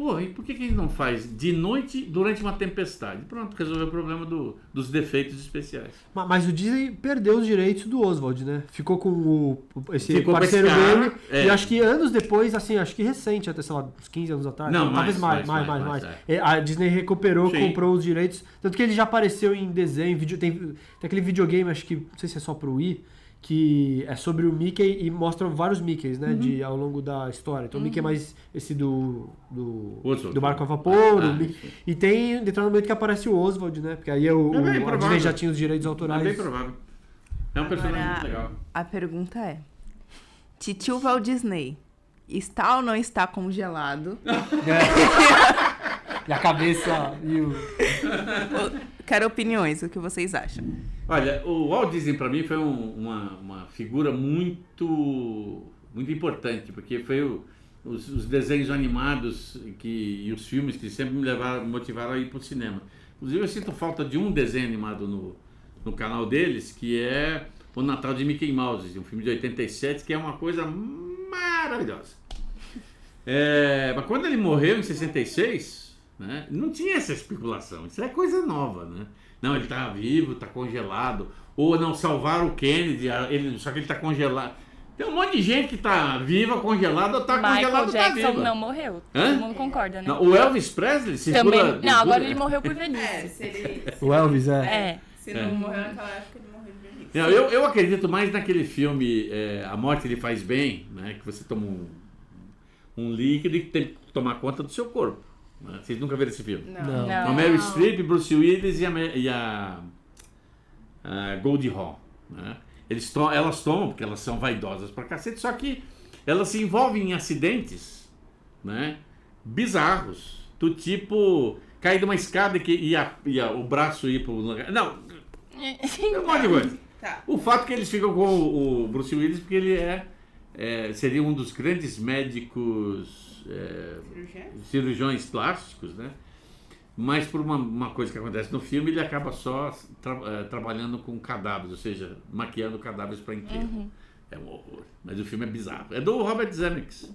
pô, e por que a gente não faz de noite durante uma tempestade? Pronto, resolveu o problema dos defeitos especiais. Mas o Disney perdeu os direitos do Oswald, né? Ficou com esse Ficou parceiro com esse cara, dele. E acho que anos depois, assim, acho que recente, até, sei lá, uns 15 anos atrás. Não, talvez mais. A Disney recuperou, Sim. comprou os direitos. Tanto que ele já apareceu em desenho, tem aquele videogame, acho que, não sei se é só pro Wii, que é sobre o Mickey e mostra vários Mickeys, né, ao longo da história. Então o Mickey é mais esse do barco a vapor, e tem determinado momento que aparece o Oswald, né, porque aí a Disney já tinha os direitos autorais. É bem provável. É um personagem muito legal. A pergunta é, Titio Walt Disney está ou não está congelado? E a cabeça e o... Quero opiniões, o que vocês acham? Olha, o Walt Disney para mim foi uma figura muito importante, porque foi os desenhos animados e os filmes que sempre me motivaram a ir para o cinema. Inclusive eu sinto falta de um desenho animado no canal deles, que é O Natal de Mickey Mouse, um filme de 87, que é uma coisa maravilhosa. Mas quando ele morreu em 66, né, não tinha essa especulação, isso é coisa nova, né? Não, ele está vivo, está congelado. Ou não, salvaram o Kennedy, só que ele está congelado. Tem um monte de gente que está viva, congelada, ou está congelado, ou está viva. Michael Jackson não morreu. Todo mundo concorda, né? Não, o Elvis Presley também. Não, agora ele morreu por velhice. O Elvis, Se não morreu naquela época, ele morreu de velhice. Não, eu acredito mais naquele filme A Morte Lhe Faz Bem, né? Que você toma um líquido e tem que tomar conta do seu corpo. Vocês nunca viram esse filme? Não. A Meryl Streep, Bruce Willis e a Goldie Hawn, né? Elas tomam, porque elas são vaidosas pra cacete, só que elas se envolvem em acidentes, né, bizarros, do tipo cair de uma escada e o braço ir pro lugar. Não, é um monte de coisa. Tá. O fato é que eles ficam com o Bruce Willis porque ele seria um dos grandes médicos cirurgiões plásticos, né? Mas por uma coisa que acontece no filme, ele acaba só trabalhando com cadáveres, ou seja, maquiando cadáveres para enterro. É um horror. Mas o filme é bizarro. É do Robert Zemeckis.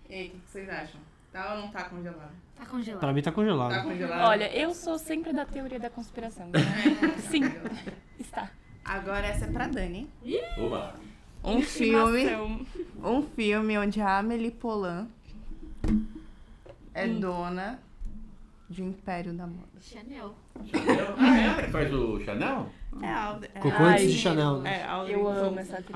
E aí, o que vocês acham? Tá ou não tá congelado? Tá congelado. Pra mim tá congelado. Tá congelado? Olha, eu sou sempre da teoria da conspiração. Né? Sim, está. Agora essa é pra Dani. Oba! Um filme onde a Amélie Poulain é dona de um império da moda. Chanel. Chanel? Ah, ela que faz o Chanel? Cocô antes de Chanel, né? Eu amo essa atriz.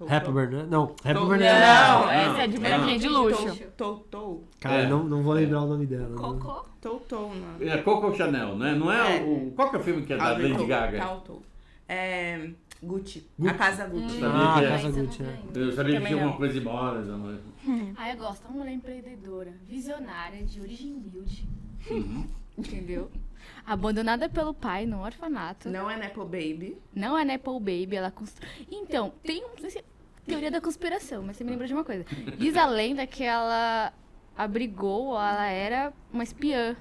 Hepburn, né? Não, Hepburn Não, é... essa é de branquinha de luxo. Toutou. Cara, não vou lembrar o nome dela. Cocô. Toutou, não. É Coco Chanel, né? Não é o... Qual que é o filme que é da Lady Gaga? Toutou. Gucci. A Casa Gucci. Ah, que a Casa Gucci, Eu sabia que Também tinha não. alguma coisa de modas. Mas... Eu gosto. Uma mulher empreendedora, visionária, de origem humilde. Entendeu? Abandonada pelo pai no orfanato. Não é Nepo Baby. Não é Nepo Baby, ela construiu. Então, tem teoria da conspiração, mas você me lembrou de uma coisa. Diz a lenda que ela abrigou, ou ela era uma espiã.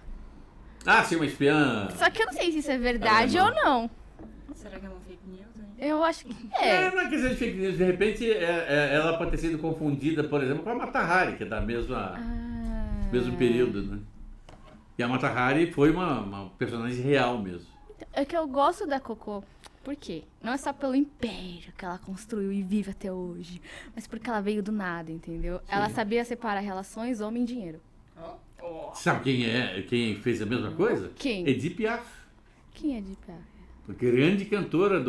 Ah, sim, uma espiã. Só que eu não sei se isso é verdade ou não. Será que é uma fake news? Eu acho que Não é questão de fake news. De repente, ela pode ter sido confundida, por exemplo, com a Mata Hari, que é da mesmo período, né? E a Mata Hari foi uma personagem real mesmo. É que eu gosto da Cocô. Por quê? Não é só pelo império que ela construiu e vive até hoje, mas porque ela veio do nada, entendeu? Sim. Ela sabia separar relações homem e dinheiro. Sabe quem fez a mesma coisa? Quem? Edith Piaf. Quem é de Piaf? Grande cantora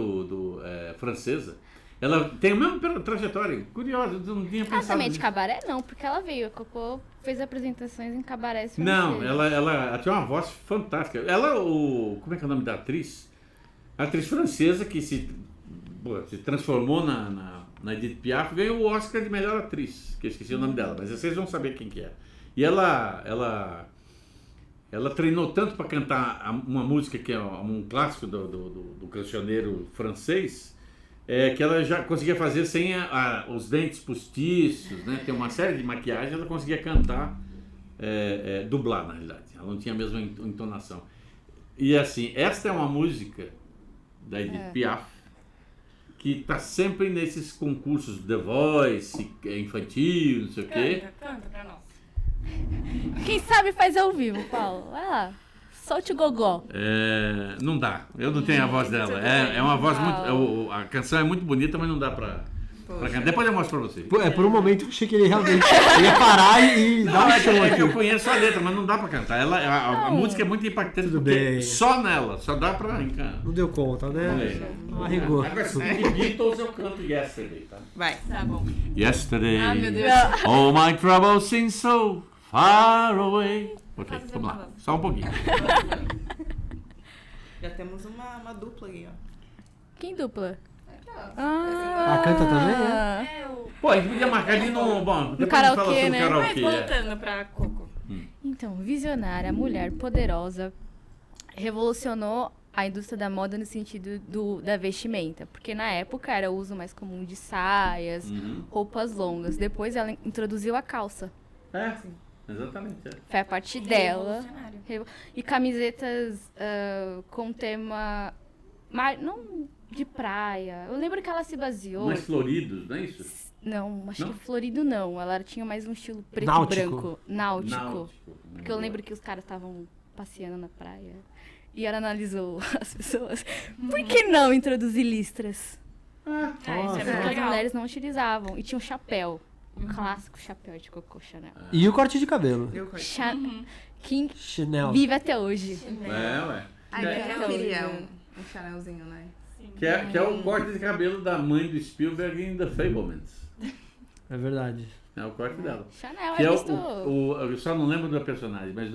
francesa. Ela tem a mesma trajetória. Curiosa, eu não tinha pensado. Ela também é de nisso. cabaré? Não, porque ela veio. A Cocô fez apresentações em cabarés franceses. Não, ela tinha uma voz fantástica. Como é que é o nome da atriz? A atriz francesa que se transformou na Edith Piaf, ganhou o Oscar de melhor atriz, que eu esqueci o nome dela, mas vocês vão saber quem que é. E ela treinou tanto para cantar uma música que é um clássico do cancioneiro francês, que ela já conseguia fazer sem os dentes postiços, né? Tem uma série de maquiagem, ela conseguia cantar, dublar na realidade, ela não tinha a mesma entonação. E assim, esta é uma música da Edith Piaf, que está sempre nesses concursos The Voice, infantil, não sei o quê. Canta pra nós. Quem sabe faz ao vivo, Paulo. Vai lá. Solte o gogó. Não dá. Eu não tenho a voz dela. É uma voz muito... A canção é muito bonita, mas não dá pra cantar. Depois eu mostro pra você. Por um momento eu achei que ele realmente ia parar e dar um show aqui. Eu conheço a letra, mas não dá pra cantar. A música é muito impactante, Tudo porque bem. só nela, só dá pra encarar. Não deu conta, né? Arregou. Agora, se de Beatles, eu canto Yesterday, tá? Vai. Tá bom. Yesterday, Ah, meu Deus. all my troubles seem so far away. Ok, vamos lá. Só um pouquinho. Já temos uma dupla aí, ó. Quem dupla? Ah, canta também, né? Pô, a gente podia marcar ali no... Bom, depois a gente fala karaokê, sobre né? Mas karaokê. voltando pra Coco. Então, visionária, mulher poderosa, revolucionou a indústria da moda no sentido da vestimenta. Porque na época era o uso mais comum de saias, roupas longas. Depois ela introduziu a calça. Exatamente. Foi a parte dela. Revolucionário. E camisetas com tema... não de praia. Eu lembro que ela se baseou... Mais floridos, não é isso? Não, acho Não? que florido não. Ela tinha mais um estilo preto Náutico. e branco. Náutico. Náutico. Porque eu lembro que os caras estavam passeando na praia. E ela analisou as pessoas. Por que não introduzir listras? Isso é Porque muito as legal. mulheres não utilizavam. E tinha um chapéu. Um clássico chapéu de Coco Chanel. E o corte de cabelo? Eu corto. King Chanel. vive até hoje. Ué. Ai, eu queria um Chanelzinho, né? Que é o corte de cabelo da mãe do Spielberg em The Fablemans. É verdade. É o corte dela. Chanel Que é é visto... eu só não lembro da personagem, mas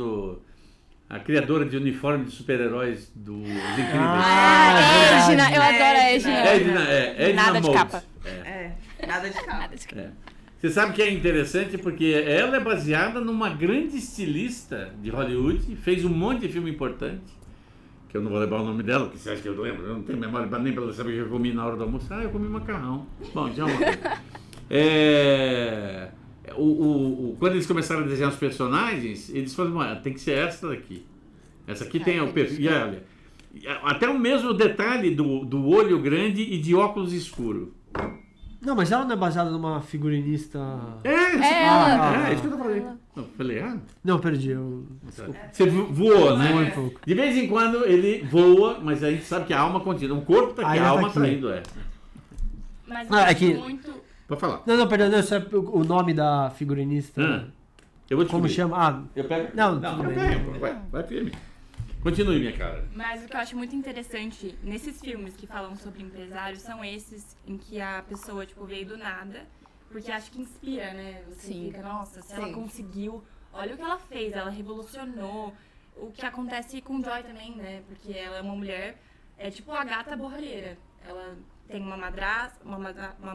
a criadora de uniforme de super-heróis dos Incríveis. Ah, Edna. Eu adoro a Edna. Edna. Edna Nada de Mode. capa. Nada de capa. Você sabe que é interessante porque ela é baseada numa grande estilista de Hollywood, fez um monte de filme importante, que eu não vou lembrar o nome dela, porque você acha que eu lembro? Eu não tenho memória nem para ela saber o que eu comi na hora do almoço. Eu comi macarrão. Bom, já é uma coisa. Quando eles começaram a desenhar os personagens, eles falaram, tem que ser essa daqui. Essa aqui tem o perfil. E olha, até o mesmo detalhe do olho grande e de óculos escuro. Não, mas ela não é baseada numa figurinista... Isso que eu tô falando. Não, falei, Não, perdi. Você voou, né? Voou um pouco. De vez em quando ele voa, mas a gente sabe que a alma continua. O corpo tá aqui, Ainda a alma tá tá aqui. indo, Mas Ah, é eu que- gosto muito... Pode falar. Não, perdão, não, isso é o nome da figurinista. Eu vou te Como descobrir. chama? Eu pego? Não, eu tudo bem. pego. Vai firme. Continue, minha cara. Mas o que eu acho muito interessante nesses filmes que falam sobre empresários são esses em que a pessoa, tipo, veio do nada. Porque acho que inspira, né? Você Sim. fica, nossa, se ela Sim. conseguiu, olha o que ela fez, ela revolucionou. O que acontece com Joy também, né? Porque ela é uma mulher, é tipo a gata borralheira. Ela tem uma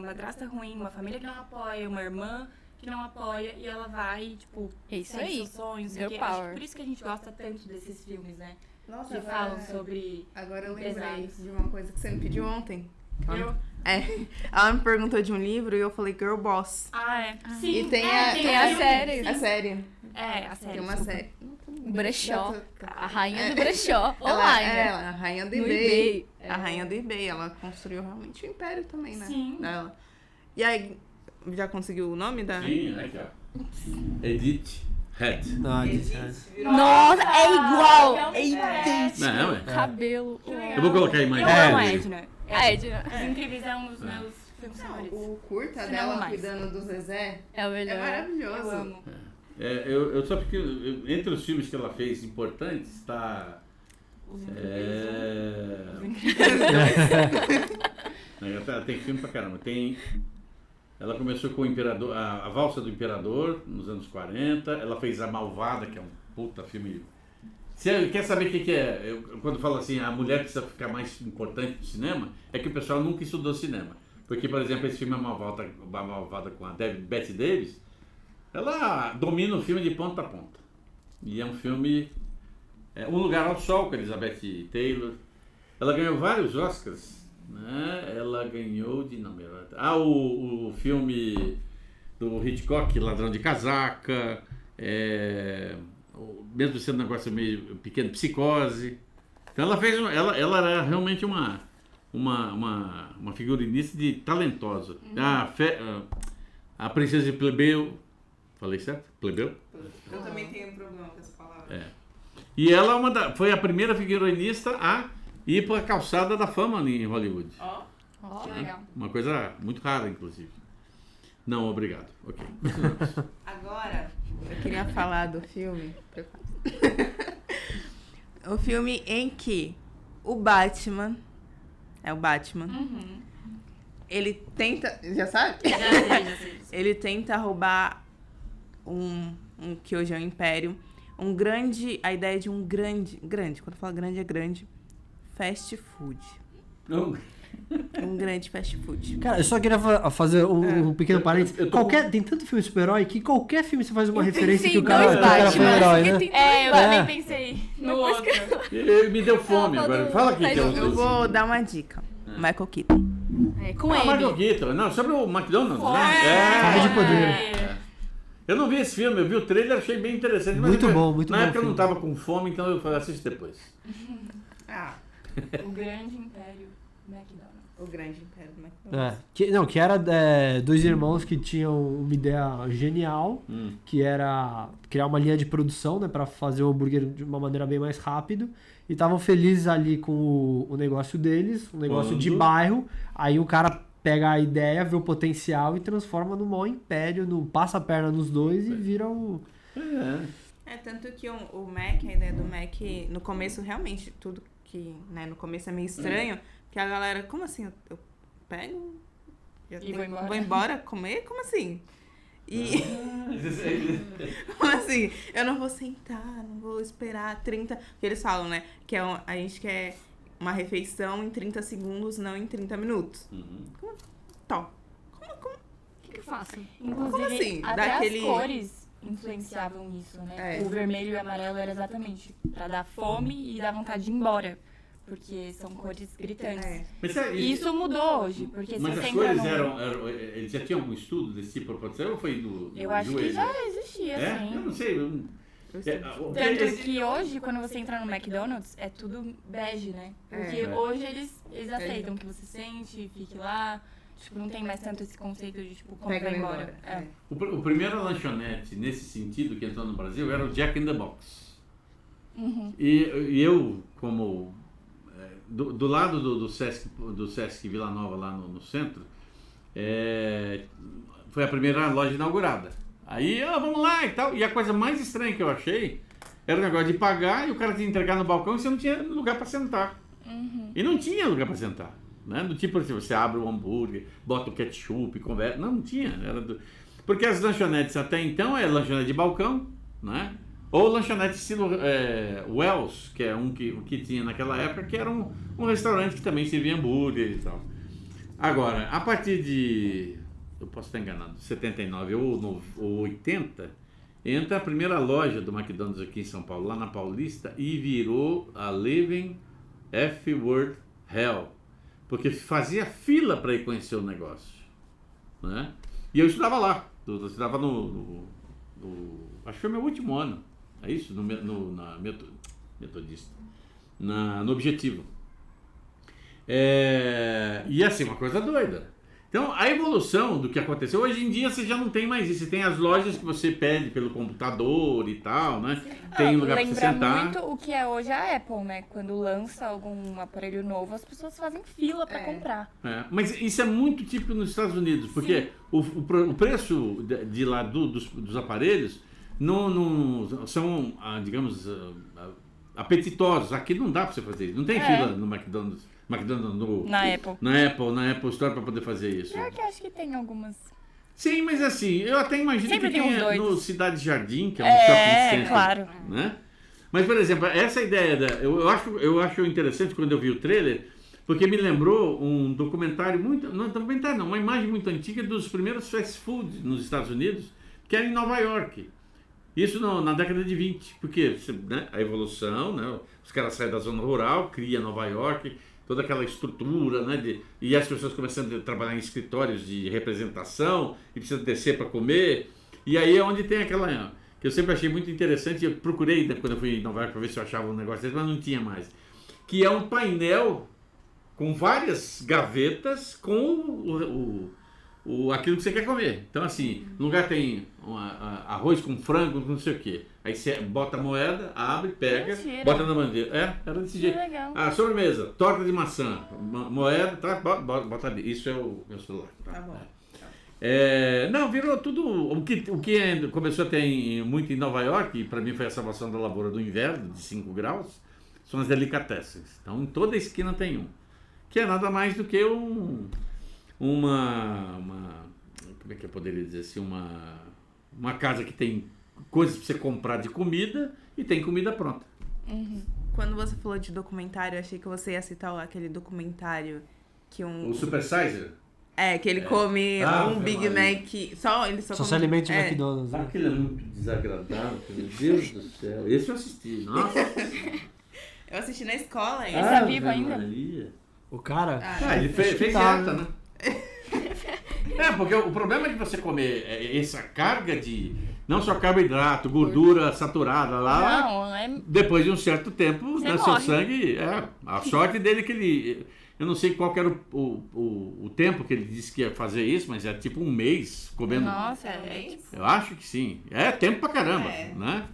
madrasta ruim, uma família que não apoia, uma irmã que não apoia, e ela vai, tipo, É isso segue aí. seus sonhos. Girl Porque acho que power. por isso que a gente gosta tanto desses filmes, né? Nossa, Que falam sobre... Agora eu lembrei empresários. de uma coisa que você me pediu ontem. Eu... Ela me perguntou de um livro e eu falei Girl Boss. Ah, é. Sim, E tem tem a filme, série. sim. A série. É, a série. Tem uma série. Brechó. Tá. A rainha do brechó. Ela Online, é né? a rainha do No eBay. eBay. A rainha do eBay. Ela construiu realmente o império também, né? Sim. Dela. E aí, já conseguiu o nome da... Sim, aqui, ó. Edith Head. Não, Nossa, é igual. É idêntico. Não, ué. Cabelo. Eu vou colocar a imagem. Eu amo a dele. Edna. A Edna. Os Incríveis é um dos meus filmes favoritos. O curta Se não dela mais. cuidando do Zezé É o é melhor. maravilhoso. Eu amo. Eu só porque entre os filmes que ela fez importantes está. Tem filme pra caramba. Ela começou com o Imperador, a Valsa do Imperador, nos anos 40. Ela fez A Malvada, que é um puta filme. Você quer saber o que é? Quando falo assim, a mulher precisa ficar mais importante no cinema, é que o pessoal nunca estudou cinema. Porque, por exemplo, esse filme A Malvada com a Bette Davis, ela domina o filme de ponta a ponta. E é um filme... Um Lugar ao Sol, com a Elizabeth Taylor. Ela ganhou vários Oscars, né? Ela ganhou de... Não, o filme do Hitchcock, Ladrão de Casaca, mesmo sendo um negócio meio pequeno, Psicose. Então ela fez... Ela era realmente uma figurinista talentosa. A Princesa de Plebeu, Falei certo? Plebeu? Eu também tenho um problema com essa palavra. É. E ela foi a primeira figurinista a ir para a calçada da fama em Hollywood. Que legal. Uma coisa muito rara, inclusive. Não, obrigado. Ok. Agora, eu queria falar do filme. O filme em que o Batman... É o Batman. Ele tenta... Já sabe? Já sei. Ele tenta roubar um que hoje é um império. A ideia de um grande, quando eu falo grande é grande, fast food. Um grande fast food. Cara, eu só queria fazer um pequeno parênteses. Tem tanto filme super-herói que qualquer filme você faz uma referência que o cara foi um herói, né? Eu também pensei no outro. Me deu fome agora. Fala aqui. Eu vou dar uma dica. Michael Keaton. Com ele. Michael Keaton. Não, sobre o McDonald's, né? Fome de poder. Eu não vi esse filme, eu vi o trailer, achei bem interessante. Mas Muito bom. Na época eu não tava com fome, então eu falei, assiste depois. O grande império McDonald's. O grande império do McDonald's. Que era dois irmãos que tinham uma ideia genial, que era criar uma linha de produção, né, para fazer o hambúrguer de uma maneira bem mais rápido. E estavam felizes ali com o negócio deles, um negócio de bairro. Aí o cara pega a ideia, vê o potencial e transforma num maior império, passa a perna nos dois e vira o... Tanto que o Mac, a ideia do Mac, no começo realmente, tudo que, né, no começo é meio estranho, que a galera, como assim, eu pego vou embora comer? Como assim? Como assim? Eu não vou sentar, não vou esperar 30... Porque eles falam, né, que a gente quer uma refeição em 30 segundos, não em 30 minutos. Como? O que eu faço? Inclusive, Como assim? até as cores influenciavam isso, né? O vermelho e o amarelo era exatamente pra dar fome e dar vontade de ir embora. Porque são cores gritantes. E isso mudou hoje, porque mas se as você cores eles já tinham algum estudo desse tipo para acontecer ou foi do Eu acho que já existia, sim. Eu não sei. Tanto que hoje, quando você entra no McDonald's, é tudo bege, né? Porque hoje eles aceitam que você sente, fique lá. Tipo, não tem mais tanto esse conceito de, tipo, como vai embora. O primeiro lanchonete, nesse sentido, que entrou no Brasil, era o Jack in the Box. E eu, como... Do lado do Sesc Vila Nova, lá no centro, foi a primeira loja inaugurada. Aí, vamos lá e tal. E a coisa mais estranha que eu achei era o negócio de pagar e o cara te entregar no balcão e você não tinha lugar para sentar. E não tinha lugar para sentar. Né? Do tipo assim, você abre o hambúrguer, bota o ketchup, conversa. Não tinha. Porque as lanchonetes até então é lanchonete de balcão, né? Ou lanchonete estilo Wells, que é um que tinha naquela época, que era um restaurante que também servia hambúrguer e tal. Agora, a partir de, eu posso estar enganado, 79 ou 80, entra a primeira loja do McDonald's aqui em São Paulo, lá na Paulista, e virou a Living F Word Hell, porque fazia fila para ir conhecer o negócio. Né? E eu estudava lá, eu estudava acho que foi meu último ano. É isso? Na Metodista. No Objetivo. E assim, uma coisa doida. Então, a evolução do que aconteceu, hoje em dia você já não tem mais isso. Você tem as lojas que você pede pelo computador e tal, né? Tem lugar pra você sentar. Lembra muito o que é hoje a Apple, né? Quando lança algum aparelho novo, as pessoas fazem fila pra comprar. Mas isso é muito típico nos Estados Unidos, porque o preço de lá dos aparelhos não são, digamos, apetitosos. Aqui não dá pra você fazer isso. Não tem fila no McDonald's na Apple Store para poder fazer isso. Pior que acho que tem algumas. Sim, mas assim, eu até imagino Sempre que tem tenha no Cidade Jardim, que é um shopping center. Claro. Né? Mas, por exemplo, essa ideia eu acho interessante quando eu vi o trailer, porque me lembrou um documentário uma imagem muito antiga dos primeiros fast food nos Estados Unidos, que era em Nova York. Isso na década de 20, porque né, a evolução, né, os caras saem da zona rural, cria Nova York, toda aquela estrutura, né, e as pessoas começando a trabalhar em escritórios de representação e precisam descer para comer. E aí é onde tem aquela, que eu sempre achei muito interessante, eu procurei quando eu fui em Nova York para ver se eu achava um negócio desse, mas não tinha mais, que é um painel com várias gavetas com aquilo que você quer comer. Então, assim, no lugar tem arroz com frango, não sei o quê. Aí você bota a moeda, abre, pega, bota na bandeja. Era desse jeito. Legal. Sobremesa, torta de maçã, moeda, tá, bota ali. Isso é o meu celular. Tá bom. Não, virou tudo. O que começou a ter muito em Nova York, e para mim foi a salvação da lavoura do inverno, de 5 graus, são as delicatessens. Então, em toda esquina tem um. Que é nada mais do que uma como é que eu poderia dizer assim, uma casa que tem coisas para você comprar de comida e tem comida pronta. Quando você falou de documentário, eu achei que você ia citar aquele documentário que O Super Sizer? que ele come um Big Mac, ele só se alimenta de McDonald's. Né? Aquilo é muito desagradável, meu Deus do céu. Esse eu assisti, nossa. Eu assisti na escola, Esse é vivo ainda? Maria. O cara... ele fez dieta, né? Porque o problema de você comer essa carga de... Não só carboidrato, gordura saturada lá. Não, depois de um certo tempo, você seu sangue... A sorte dele é que ele... Eu não sei qual que era o tempo que ele disse que ia fazer isso, mas é tipo um mês comendo... Nossa, Eu acho que sim. É tempo pra caramba, né?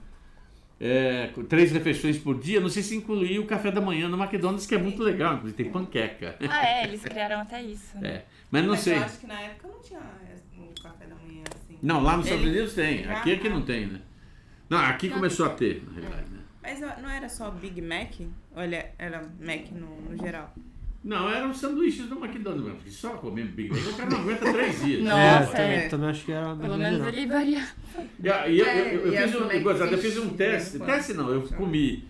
3 refeições por dia, não sei se incluir o café da manhã no McDonald's, que é muito legal, inclusive tem panqueca. Eles criaram até isso. Mas não sei. Eu acho que na época não tinha o café da manhã assim. Não, lá nos Estados Unidos tem, aqui é que não tem, né? Não, aqui começou a ter, na realidade, né? Mas não era só Big Mac? Ou era Mac no geral? Não, eram sanduíches do McDonald's mesmo, porque só comendo Big Mac, o cara não aguenta 3 dias. Nossa, também acho que era... Pelo menos ele varia. Eu fiz um teste. Teste não, eu comi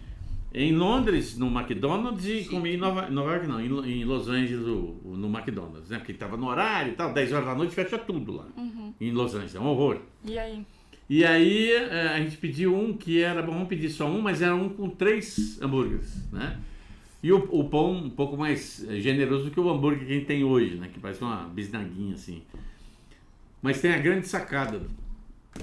em Londres no McDonald's e comi em Nova York não, em Los Angeles no McDonald's, né? Porque estava no horário e tal, 10 horas da noite fecha tudo lá. Em Los Angeles, é um horror. E aí a gente pediu um que era, vamos pedir só um, mas era um com 3 hambúrgueres, né? E o pão um pouco mais generoso do que o hambúrguer que a gente tem hoje, né? Que parece uma bisnaguinha assim. Mas tem a grande sacada.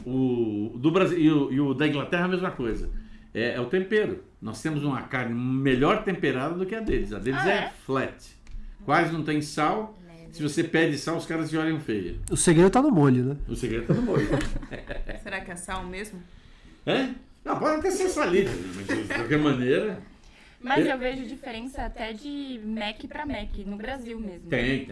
O do Brasil e o da Inglaterra a mesma coisa. É o tempero. Nós temos uma carne melhor temperada do que a deles. A deles é flat. Quase não tem sal. Se você pede sal, os caras te olham feio. O segredo tá no molho, né? O segredo tá no molho. Será que é sal mesmo? Não, pode até ser salito, mas de qualquer maneira... Mas eu vejo diferença até de Mac pra Mac, no Brasil mesmo. Tem.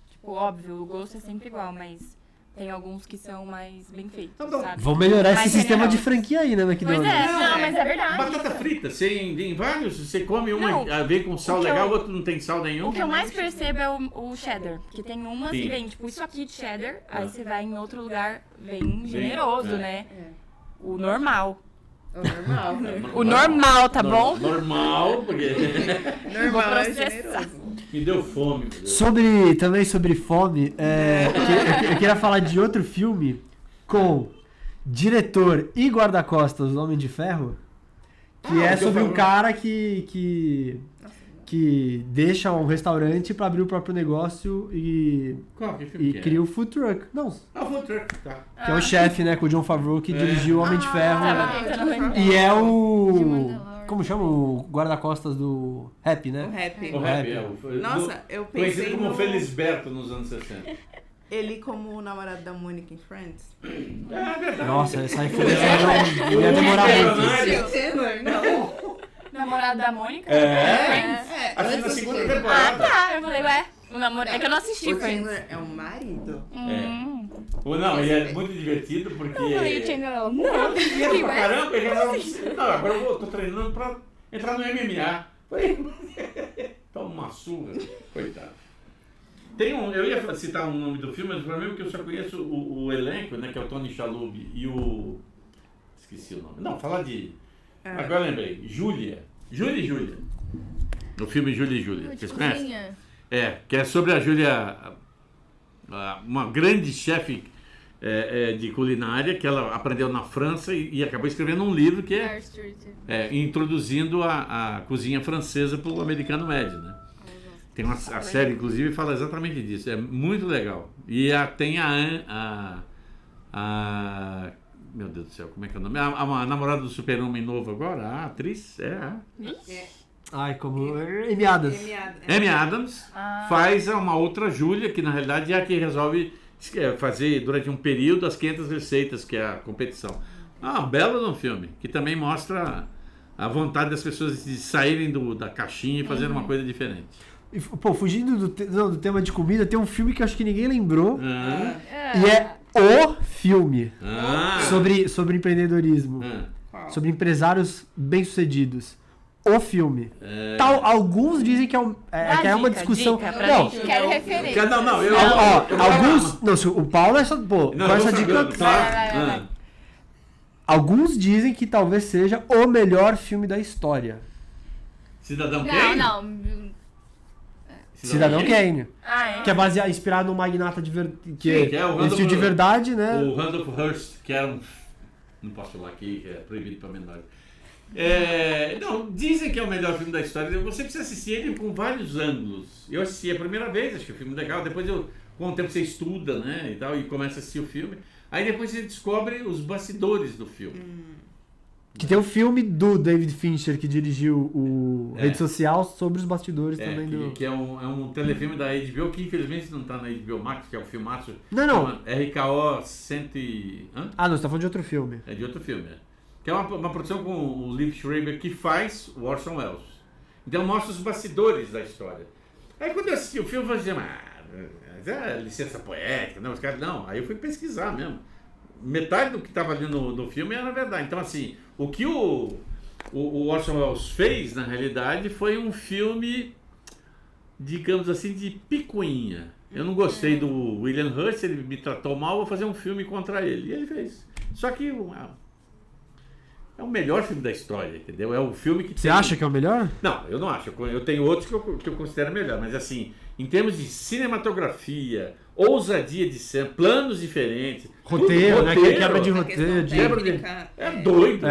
Tipo, óbvio, o gosto é sempre igual, mas tem alguns que são mais bem feitos, sabe? Vão melhorar Mais esse sistema de generosos. franquia aí, né, McDonald's? Pois não, mas é verdade. Batata frita, em vários, você come uma, vem com sal o que legal, o outro não tem sal nenhum. O que eu mais percebo é o cheddar, que tem umas Sim. que vem, tipo, isso aqui de cheddar, aí você vai em outro lugar, vem generoso, né? O normal. O normal, tá bom? Normal, porque Normal, Vou é processar. generoso. me deu fome. Meu Deus. Também sobre fome, eu queria falar de outro filme com diretor e guarda-costas do Homem de Ferro, que é sobre um cara que deixa um restaurante pra abrir o próprio negócio e cria o food truck. Não, o food truck, tá. que é o chefe, né, com o John Favreau, que dirigiu o Homem de Ferro. Tava tentando lembrar. E é De o... Mandalorian. Como chama o guarda-costas do Rap, né? O rap. O rap Nossa, eu pensei conhecido como no... Felisberto nos anos 60. Ele como o namorado da Mônica em Friends. É verdade. Nossa, essa referência não ia demorar muito. Chandler, não. Namorado da Mônica? Acho que na segunda Ah, temporada. tá. Eu falei, ué, o namoro... É que eu não assisti, O Friends. Chandler é o marido. Não, ele é muito divertido porque... Eu falei, o Chandler, ela, não. Ele pra caramba, ele não, agora eu tô treinando pra entrar no MMA. Falei, toma uma surra, coitado. Eu ia citar o nome do filme, mas o problema é que eu só conheço o elenco, né, que é o Tony Shalhoub e o... Esqueci o nome. Não, falar de... Agora eu lembrei. Júlia e Júlia. No filme Júlia e Júlia. Vocês conhecem? Que é sobre a Júlia, uma grande chefe de culinária que ela aprendeu na França e acabou escrevendo um livro que é introduzindo a cozinha francesa para o americano médio, né? Tem a série, inclusive, fala exatamente disso. É muito legal. E tem meu Deus do céu, como é que é o nome? A namorada do Super-Homem novo agora, a atriz, Ai, como... Amy Adams. Amy Adams faz uma outra Júlia, que na realidade é a que resolve fazer durante um período as 500 receitas, que é a competição. Um belo de um filme, que também mostra a vontade das pessoas de saírem da caixinha e fazer uma coisa diferente. E, pô, fugindo do tema de comida, tem um filme que eu acho que ninguém lembrou. E é o filme sobre empreendedorismo. Sobre empresários bem-sucedidos. O filme. Alguns dizem que que é uma discussão. Não, quero referência. Alguns. Não, se o Paulo é só. Pô, com essa dica. Vai. Alguns dizem que talvez seja o melhor filme da história. Cidadão Kane? Não. Cidadão Kane. Que é inspirado num magnata que existiu de verdade, né? O Randolph Hearst, que era um. Não posso falar aqui, que é proibido para menores. Não, dizem que é o melhor filme da história. Você precisa assistir ele com vários ângulos. Eu assisti a primeira vez, acho que o filme é legal. Depois, com o tempo, você estuda, né? E tal, e começa a assistir o filme. Aí depois você descobre os bastidores do filme. Que tem o filme do David Fincher, que dirigiu o Rede Social, sobre os bastidores também do... Que é um telefilme da HBO, que infelizmente não está na HBO Max, que é o filmaço. Não. RKO 100... Não, você está falando de outro filme. É de outro filme, Que é uma produção com o Liv Schreiber, que faz o Orson Welles. Então mostra os bastidores da história. Aí quando eu assisti o filme, eu falei assim, licença poética, não, os caras... Não, aí eu fui pesquisar mesmo. Metade do que estava ali no filme era verdade. Então, assim, o que o Orson Welles fez, na realidade, foi um filme, digamos assim, de picuinha. Eu não gostei do William Hurt, ele me tratou mal, vou fazer um filme contra ele. E ele fez. Só que é o melhor filme da história, entendeu? É o filme que Você acha que é o melhor? Não, eu não acho. Eu tenho outros que eu considero melhor. Mas, assim, em termos de cinematografia, ousadia de cena, planos diferentes... Roteiro, né? Quebra de roteiro. É doido,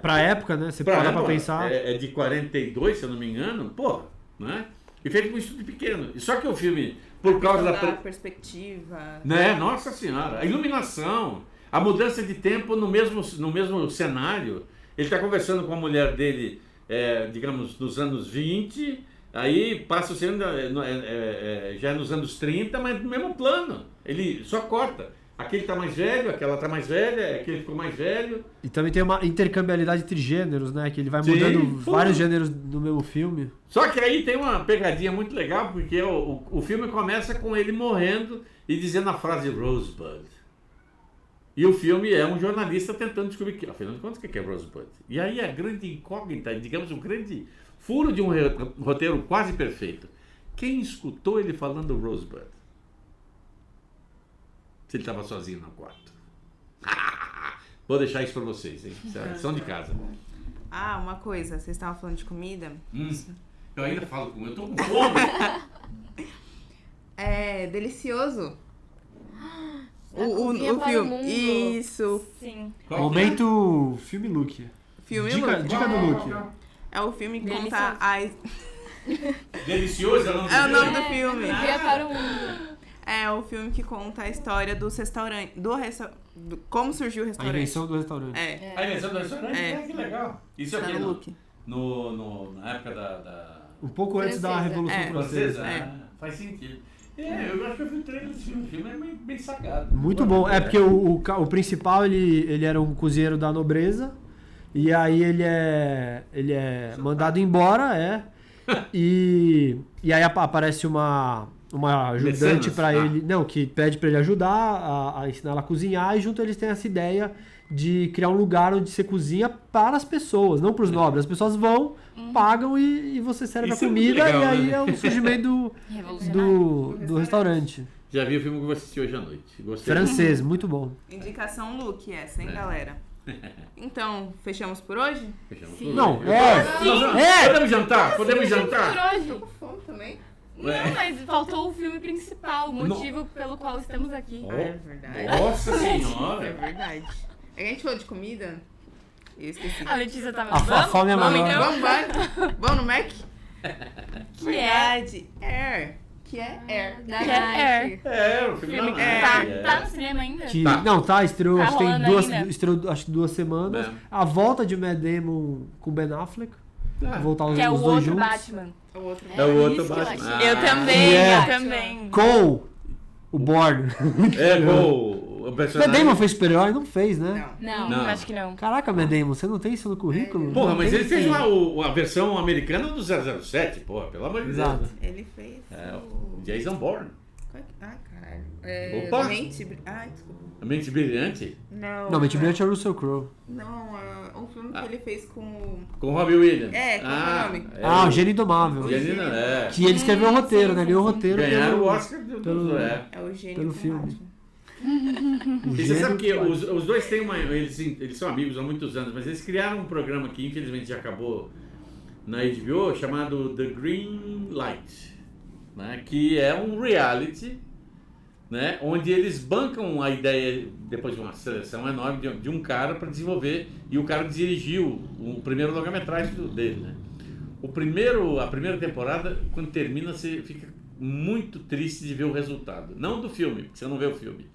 pra época, né? Você parar pra pensar. É de 42, se eu não me engano. Pô, né? E feito com um estúdio pequeno. Só que o filme, por causa da perspectiva... Né? Nossa Senhora. A iluminação, a mudança de tempo no mesmo cenário. Ele está conversando com a mulher dele, digamos, nos anos 20... Aí passa o segundo, já nos anos 30, mas no mesmo plano. Ele só corta. Aquele tá mais velho, aquela tá mais velha, aquele ficou mais velho. E também tem uma intercambiabilidade entre gêneros, né? Que ele vai mudando vários gêneros no mesmo filme. Só que aí tem uma pegadinha muito legal, porque o filme começa com ele morrendo e dizendo a frase Rosebud. E o filme é um jornalista tentando descobrir, afinal de contas, o que é Rosebud? E aí a grande incógnita, digamos, um grande... furo de um roteiro quase perfeito. Quem escutou ele falando Rosebud? Se ele estava sozinho no quarto. Vou deixar isso para vocês, hein? São de casa. Uma coisa, vocês estavam falando de comida. Eu ainda falo com eu tô com fome. É delicioso. O filme. Isso. Sim. Momento filme look. Dica do look. É o filme que conta a... Delicioso é o nome do filme. Via para o mundo. É o filme que conta a história dos restaurantes. Como surgiu o restaurante. A invenção do restaurante. A invenção do restaurante? Que legal. Isso tá aqui no look. Na época da... Um pouco antes da Revolução Francesa. Faz sentido. Eu acho que eu vi o trailer desse filme. O filme é bem sacado. Muito bom. Porque o principal, ele era um cozinheiro da nobreza. E aí ele é mandado embora, e aí aparece uma ajudante para ele, que pede para ele ajudar a ensinar ela a cozinhar, e junto eles têm essa ideia de criar um lugar onde você cozinha para as pessoas, não para os nobres. As pessoas vão, pagam e você serve a comida, legal, e aí é o surgimento do restaurante. Já vi o filme que eu vou assistir hoje à noite. Gostei. Francês, muito bom. Indicação Luke essa, hein, galera? Então, fechamos por hoje? Fechamos por hoje. Não, Podemos jantar? Podemos jantar? Por hoje. Tô com fome também. Não, mas faltou o filme principal, o motivo pelo qual estamos aqui. É verdade. Nossa Senhora! É verdade. A gente falou de comida? Eu esqueci. A Letícia tava... A fome é maior. Então, vamos no Mac? Que é Air. Da Air. O filme Tá no cinema ainda? Estreou, Tá acho que tem rolando estreou acho que 2 semanas. A volta de Matt Damon com Ben Affleck. Voltar Que é o os dois outro juntos. Batman. É o outro Batman. Eu também. Com O Bourne. O personagem... Matt Damon fez super-herói? Não fez, né? Não. Acho que não. Caraca, Matt Damon, você não tem isso no currículo? Porra, Não mas tem ele fez isso. a versão americana do 007, porra, pelo amor de Deus. Exato. Ele fez. O Jason Bourne. Ai, caralho. Opa! Ai, desculpa. A Mente Brilhante. Não, Mente Brilhante é o Russell Crowe. Não, é um filme que ele fez com. Com o Robbie Williams. Qual é o nome? O Gênio Indomável. Que ele escreveu o roteiro, né? Ganhou o roteiro. Ganharam o Oscar É o gênio pelo com filme. Batman. E você sabe que os dois têm eles são amigos há muitos anos, mas eles criaram um programa que infelizmente já acabou na HBO, chamado The Green Light, né? Que é um reality, né? Onde eles bancam a ideia, depois de uma seleção enorme, de um cara para desenvolver, e o cara dirigiu o primeiro longa-metragem dele, né? A primeira temporada, quando termina, você fica muito triste de ver o resultado. Não do filme, porque você não vê o filme.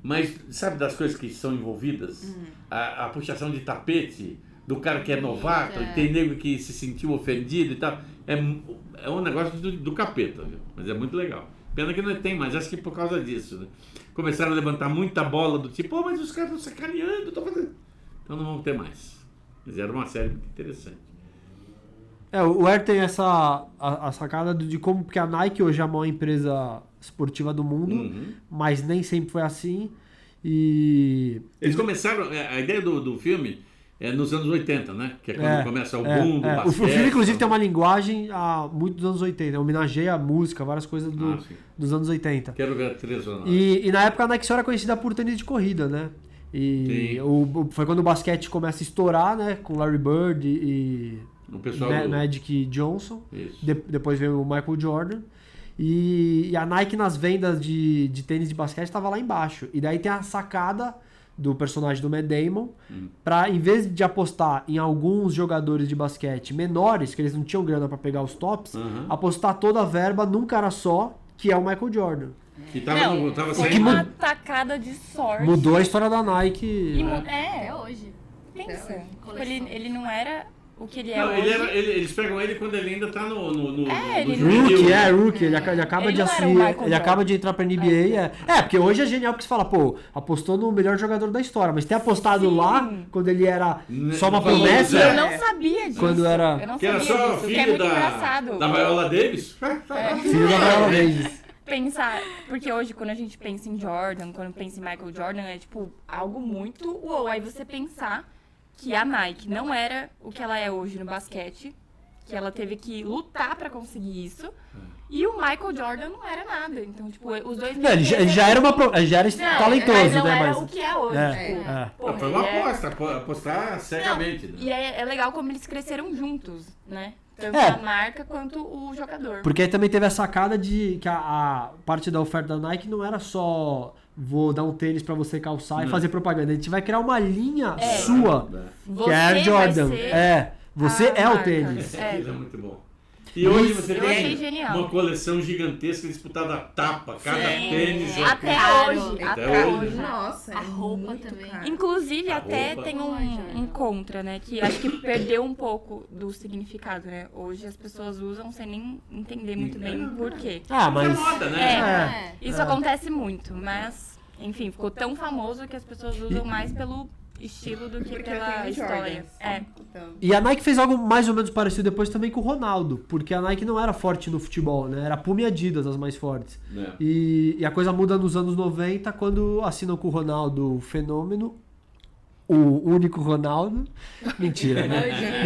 Mas sabe das coisas que são envolvidas? A puxação de tapete do cara que é novato, e tem nego que se sentiu ofendido e tal. É um negócio do capeta, viu? Mas é muito legal. Pena que não tem mais, acho que por causa disso, né? Começaram a levantar muita bola do tipo, mas os caras estão sacaneando, estão fazendo... Então não vão ter mais. Mas era uma série muito interessante. O Air tem a sacada de como que a Nike hoje é a maior empresa esportiva do mundo, mas nem sempre foi assim. E eles começaram, a ideia do filme é nos anos 80, né? Que é quando começa o boom do basquete. O filme, inclusive, tem uma linguagem há muitos anos 80. Homenageia a música, várias coisas dos anos 80. Quero ver a trilha sonora. E na época a Nike só era conhecida por tênis de corrida, né? E foi quando o basquete começa a estourar, né? Com Larry Bird e o pessoal Magic Johnson. Depois veio o Michael Jordan. E a Nike nas vendas de tênis de basquete estava lá embaixo. E daí tem a sacada do personagem do Matt Damon para, em vez de apostar em alguns jogadores de basquete menores, que eles não tinham grana para pegar os tops, apostar toda a verba num cara só, que é o Michael Jordan. Que tava foi saindo... uma tacada de sorte. Mudou a história da Nike. Até hoje. Pensa. Ele não era o que ele é não, hoje. Eles pegam ele quando ele ainda tá no Rookie. Ele acaba de entrar pra NBA. Porque hoje é genial porque você fala, apostou no melhor jogador da história, mas ter apostado lá, quando ele era só uma promessa. Eu não sabia disso. Quando era... Que era só filho da Viola Davis. Filho da Viola Davis. Pensar, porque hoje quando a gente pensa em Jordan, quando pensa em Michael Jordan, é tipo algo muito uou. Aí você pensar que a Nike não era o que ela é hoje no basquete, que ela teve que lutar pra conseguir isso, e o Michael Jordan não era nada. Então, tipo, os dois... Ele já era talentoso, não né? Era o que é hoje. Foi uma aposta, apostar cegamente. Não, e é legal como eles cresceram juntos, né? Tanto a marca quanto o jogador. Porque aí também teve a sacada de que a parte da oferta da Nike não era só vou dar um tênis pra você calçar e fazer propaganda. A gente vai criar uma linha sua, que é Air Jordan. Você é o tênis. Isso é muito bom. E hoje você tem uma coleção gigantesca disputada a tapa, cada tênis. Até hoje. Nossa, a roupa também. Caro. Inclusive, até tem um contra, né? Que acho que perdeu um pouco do significado, né? Hoje as pessoas usam sem nem entender muito bem por quê. Mas... É moda, né? Isso acontece muito, mas, enfim, ficou tão famoso que as pessoas usam mais pelo estilo do que pela história. E a Nike fez algo mais ou menos parecido depois também com o Ronaldo, porque a Nike não era forte no futebol, né? Era Puma e Adidas as mais fortes. E a coisa muda nos anos 90 quando assinam com o Ronaldo o Fenômeno, o único Ronaldo. Mentira, né?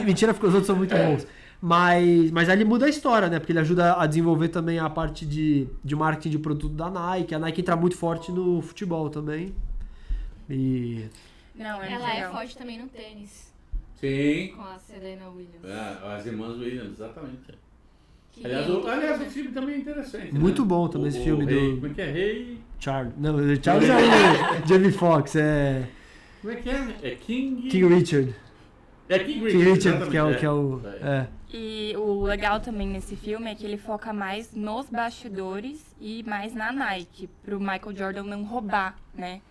Mentira, porque os outros são muito bons. Mas aí ele muda a história, né? Porque ele ajuda a desenvolver também a parte de marketing de produto da Nike. A Nike entra muito forte no futebol também. Ela é forte também no tênis. Sim. Com a Serena Williams. As irmãs Williams, exatamente. Aliás, o filme também é interessante. Muito bom também esse filme do... Como é que é? Rei... Charles. Não, Charles é o Jamie Foxx, Como é que é? É King Richard. É King Richard, que é o... E o legal também nesse filme é que ele foca mais nos bastidores e mais na Nike, pro Michael Jordan não roubar, né?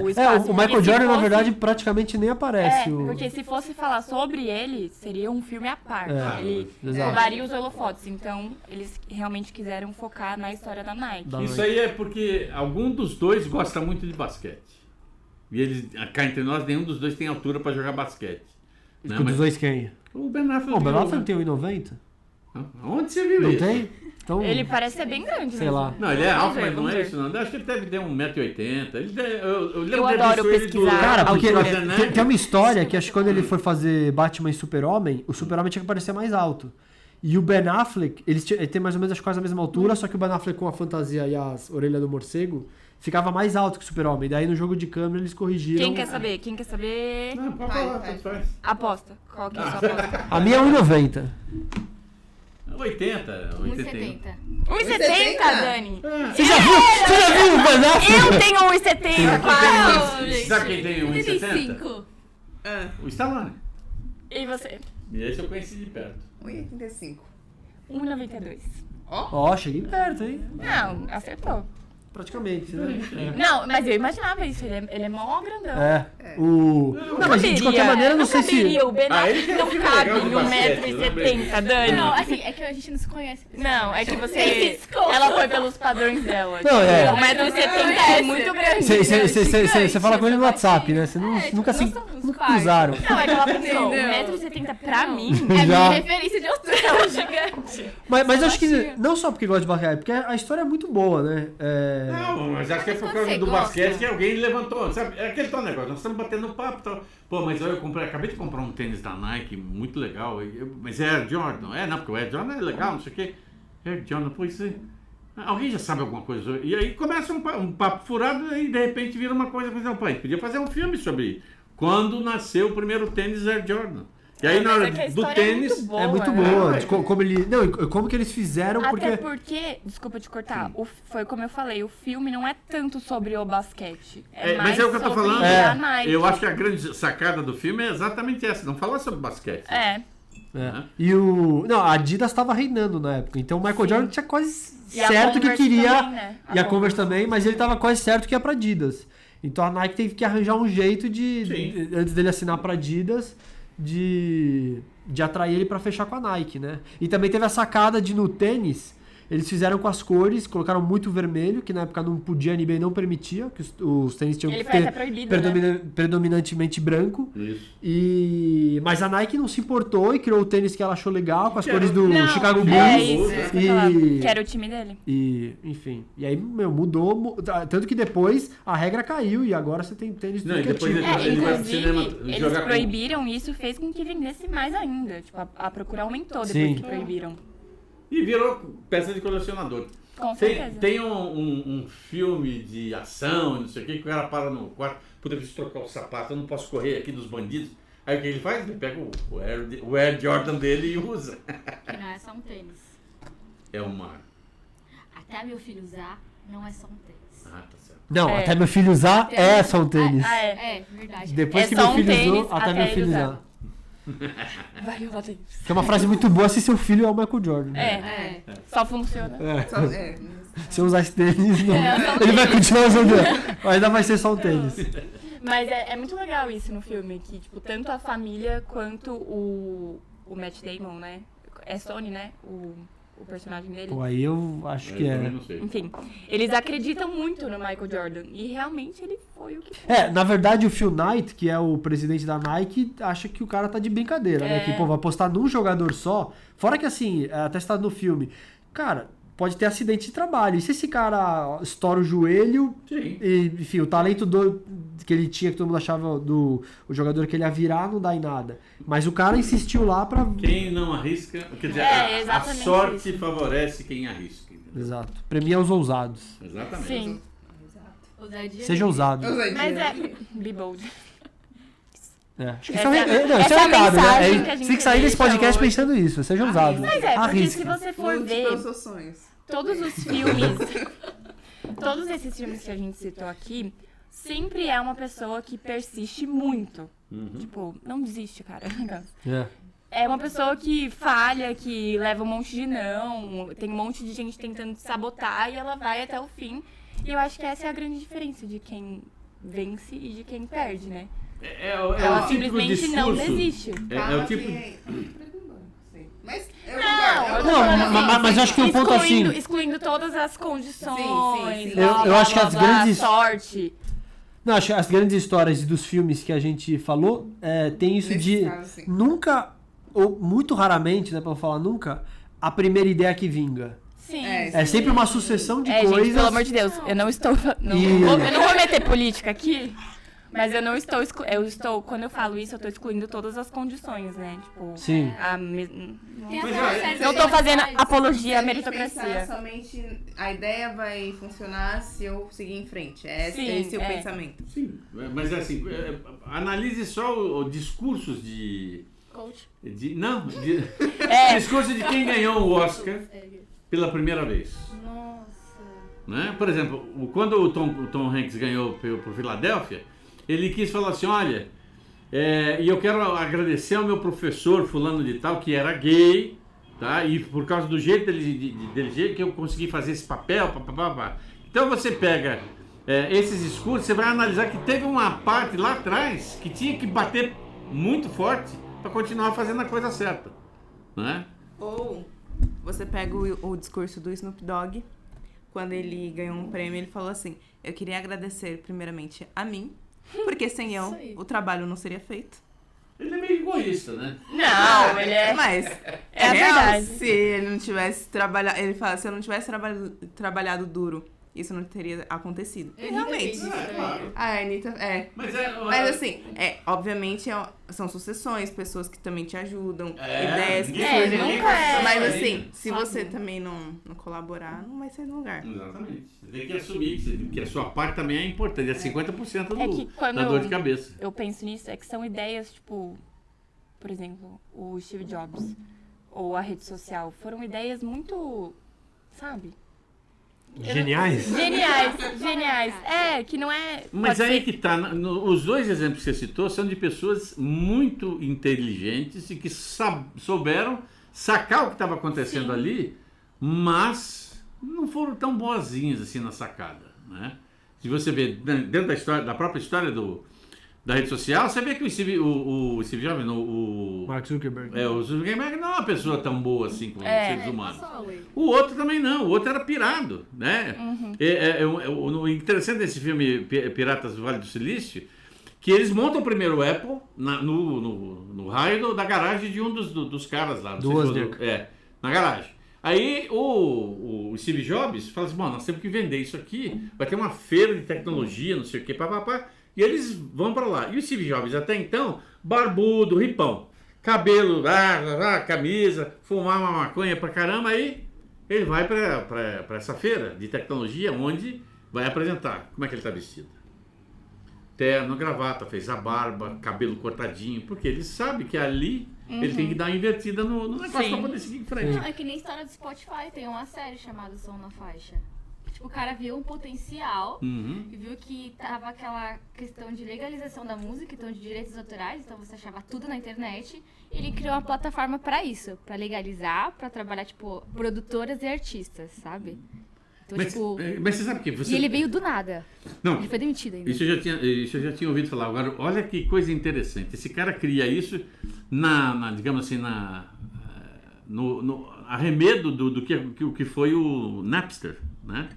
o espaço. O Michael Jordan, na verdade, praticamente nem aparece. Porque se fosse falar sobre ele, seria um filme à parte. Ele exato. roubaria os holofotes. Então, eles realmente quiseram focar na história da Nike. Isso aí é porque algum dos dois gosta muito de basquete. E eles, cá entre nós, nenhum dos dois tem altura pra jogar basquete. Né? Dos dois quem? O Ben Affleck. O Ben Affleck tem 1,90? Onde você viu não isso? Não tem? Então, ele parece ser bem grande, sei lá. Não, ele é alto, mas não é isso não. Eu acho que ele deve ter 1,80 m. Eu adoro pesquisar. Cara, porque tem uma história que acho que quando ele foi fazer Batman e Super-Homem, o Super-Homem tinha que parecer mais alto. E o Ben Affleck, ele tem mais ou menos quase a mesma altura, só que o Ben Affleck com a fantasia e as orelhas do morcego ficava mais alto que o Super-Homem. Daí no jogo de câmera eles corrigiram. Quem quer saber? Quem quer saber? Não, pode falar, tanto faz. Aposta. Qual que é a sua aposta? A minha é 1,90. 80. 1,70. 1,70, Dani? Você já viu o Ben Affleck? Eu tenho 1,70, quase. Sabe quem tem 1,70? 35. O Stallone. E você? E esse eu conheci de perto. 1,85. 1,92. Ó, cheguei perto, hein? Não, acertou. Praticamente, né? Não, mas eu imaginava isso. Ele é mó grandão. Não, mas de qualquer maneira, não sei se... O Ben Affleck não cabe em 1,70 m, Dani. Não, assim, é que a gente não se conhece. Não, é que você... Ela foi pelos padrões dela. Não, 1,70 m é muito grande. Você fala com ele no WhatsApp, né? Você nunca cruzaram. Não, é que ela pensou, 1,70 m pra mim é minha referência de altura. é um gigante. Mas eu acho que não só porque gosta de basquete, porque a história é muito boa, né? Não, mas acho que é por causa do basquete que alguém levantou, sabe? É aquele tal negócio, nós estamos batendo papo, tal. Pô, mas eu acabei de comprar um tênis da Nike, muito legal, mas é Air Jordan. Não, porque o Air Jordan é legal, não sei o quê. Air Jordan, pois é. Alguém já sabe alguma coisa? E aí começa um papo furado e de repente vira uma coisa, não, pai, podia fazer um filme sobre quando nasceu o primeiro tênis Air Jordan. E aí na hora do tênis é muito boa. Como que eles fizeram, Até porque, desculpa te cortar, foi como eu falei, o filme não é tanto sobre o basquete. Mas é o que eu tô falando. A Nike. Eu acho que a grande sacada do filme é exatamente essa, não falar sobre basquete. E a Adidas estava reinando na época, então o Michael Jordan tinha quase certo que queria, também, né? e a Converse também, mas ele estava quase certo que ia pra Adidas. Então a Nike teve que arranjar um jeito de antes dele assinar pra Adidas, de atrair ele pra fechar com a Nike, né? E também teve a sacada de no tênis, eles fizeram com as cores, colocaram muito vermelho, que na época não podia, a NBA não permitia, que os tênis tinham que ter predominantemente branco. Isso. Mas a Nike não se importou e criou o tênis que ela achou legal, com as cores do Chicago Bulls. É isso, que era o time dele. Enfim. E aí, mudou. Tanto que depois a regra caiu e agora você tem tênis do que depois tipo. ele vai pro cinema Eles jogar proibiram isso, fez com que vendesse mais ainda. Tipo, a procura aumentou depois que proibiram. E virou peça de colecionador. Com certeza. Tem um filme de ação, não sei o que o cara para no quarto, puta, eu preciso trocar o sapato, eu não posso correr aqui dos bandidos. Aí o que ele faz? Ele pega o Air Jordan dele e usa. Que não é só um tênis. É uma... Até meu filho usar, não é só um tênis. Ah, tá certo. Não, até meu filho usar é só um tênis. É, verdade. Depois que meu filho usou, até meu filho usar. Vai usar tênis. Que é uma frase muito boa se seu filho é o Michael Jordan. Só funciona. Se eu usar esse tênis, não. Ele vai continuar usando. Ainda vai ser só um tênis. Mas é muito legal isso no filme, que tipo, tanto a família quanto o Matt Damon, né? É Sony, né? O personagem dele. Pô, aí eu acho que Eu não sei. Enfim, eles acreditam muito no Michael Jordan. E realmente ele foi o que foi. Na verdade o Phil Knight, que é o presidente da Nike, acha que o cara tá de brincadeira, né? Que, pô, vai apostar num jogador só. Fora que assim, até está no filme, cara, pode ter acidente de trabalho. E se esse cara estoura o joelho, e, enfim, o talento que ele tinha, que todo mundo achava o jogador que ele ia virar, não dá em nada. Mas o cara insistiu lá pra... Quem não arrisca, quer dizer, a sorte favorece quem arrisca. Entendeu? Exato. Premia os ousados. Exatamente. Sim. Seja ousado. Mas be bold. Acho que isso é um recado, né? Você tem que sair desse podcast pensando isso. Seja ousado. Mas porque se você for ver todos os filmes, todos esses filmes que a gente citou aqui, sempre é uma pessoa que persiste muito. Tipo, não desiste, cara. É uma pessoa que falha, que leva um monte de não, tem um monte de gente tentando te sabotar e ela vai até o fim. E eu acho que essa é a grande diferença de quem vence e de quem perde, né? Ela simplesmente não desiste. É o tipo... Mas mas eu acho que um ponto assim... Excluindo todas as condições, sim. Eu acho que as grandes... sorte. Não, acho que as grandes histórias dos filmes que a gente falou, tem isso Nesse de caso, sim. nunca, ou muito raramente, né, pra não falar nunca, a primeira ideia que vinga. Sim. É sempre uma sucessão de coisas... Gente, pelo amor de Deus, eu não estou... eu não vou meter política aqui, mas eu não estou... Quando eu falo isso, eu estou excluindo todas as condições, né? Tipo, Sim. Não estou fazendo apologia à meritocracia. Somente a ideia vai funcionar se eu seguir em frente. Esse é o pensamento. Sim, mas assim, analise só os discursos Coach. discurso de quem ganhou o Oscar pela primeira vez. Nossa. Né? Por exemplo, quando o Tom Hanks ganhou por Filadélfia, ele quis falar assim, olha, e eu quero agradecer ao meu professor fulano de tal, que era gay, tá? E por causa do jeito dele que eu consegui fazer esse papel, papapá. Então você pega esses discursos, você vai analisar que teve uma parte lá atrás que tinha que bater muito forte para continuar fazendo a coisa certa, né? Ou você pega o discurso do Snoop Dogg, quando ele ganhou um prêmio, ele falou assim, eu queria agradecer primeiramente a mim, porque sem eu, o trabalho não seria feito. Ele é meio egoísta, né? Não, ele é... Mas É a real, verdade. se ele não tivesse trabalhado, ele fala, se eu não tivesse trabalhado duro, isso não teria acontecido. E realmente. Claro. A Anitta, Mas assim, obviamente são sucessões, pessoas que também te ajudam, ideias que ninguém surgem. nunca é. Mas assim, se você também não colaborar, não vai sair do lugar. Exatamente. Você tem que assumir que a sua parte também é importante, é 50% quando da dor de cabeça. Eu penso nisso, que são ideias, tipo, por exemplo, o Steve Jobs ou a rede social, foram ideias muito, sabe? Geniais? Geniais. Que não é... Mas aí que tá, os dois exemplos que você citou são de pessoas muito inteligentes e que souberam sacar o que estava acontecendo ali, mas não foram tão boazinhas assim na sacada, né? Se você vê dentro da própria história da rede social, você vê que o Steve Jobs, o Mark Zuckerberg. O Zuckerberg não é uma pessoa tão boa assim como os seres humanos. Solid. O outro também não, o outro era pirado, né? O interessante desse filme Piratas do Vale do Silício, que eles montam o primeiro Apple no raio da garagem de um dos caras lá. Do Wozniak. Na garagem. Aí o Steve Jobs fala assim, bom, nós temos que vender isso aqui, vai ter uma feira de tecnologia, não sei o que, papapá. E eles vão pra lá. E o Steve Jobs, até então, barbudo, ripão. Cabelo, camisa, fumar uma maconha pra caramba. Aí ele vai pra essa feira de tecnologia, onde vai apresentar. Como é que ele tá vestido? Terno, gravata, fez a barba, cabelo cortadinho. Porque ele sabe que ali ele tem que dar uma invertida no negócio pra poder seguir em frente. Não, é que nem história do Spotify, tem uma série chamada Som na Faixa. Tipo, o cara viu um potencial e viu que tava aquela questão de legalização da música, então de direitos autorais, então você achava tudo na internet. E ele criou uma plataforma pra isso, pra legalizar, pra trabalhar, tipo, produtoras e artistas, sabe? Então, Mas você sabe o que? E ele veio do nada. Não, Ele foi demitido ainda. isso eu já tinha ouvido falar. Agora, olha que coisa interessante. Esse cara cria isso digamos assim, no arremedo do que foi o Napster, né?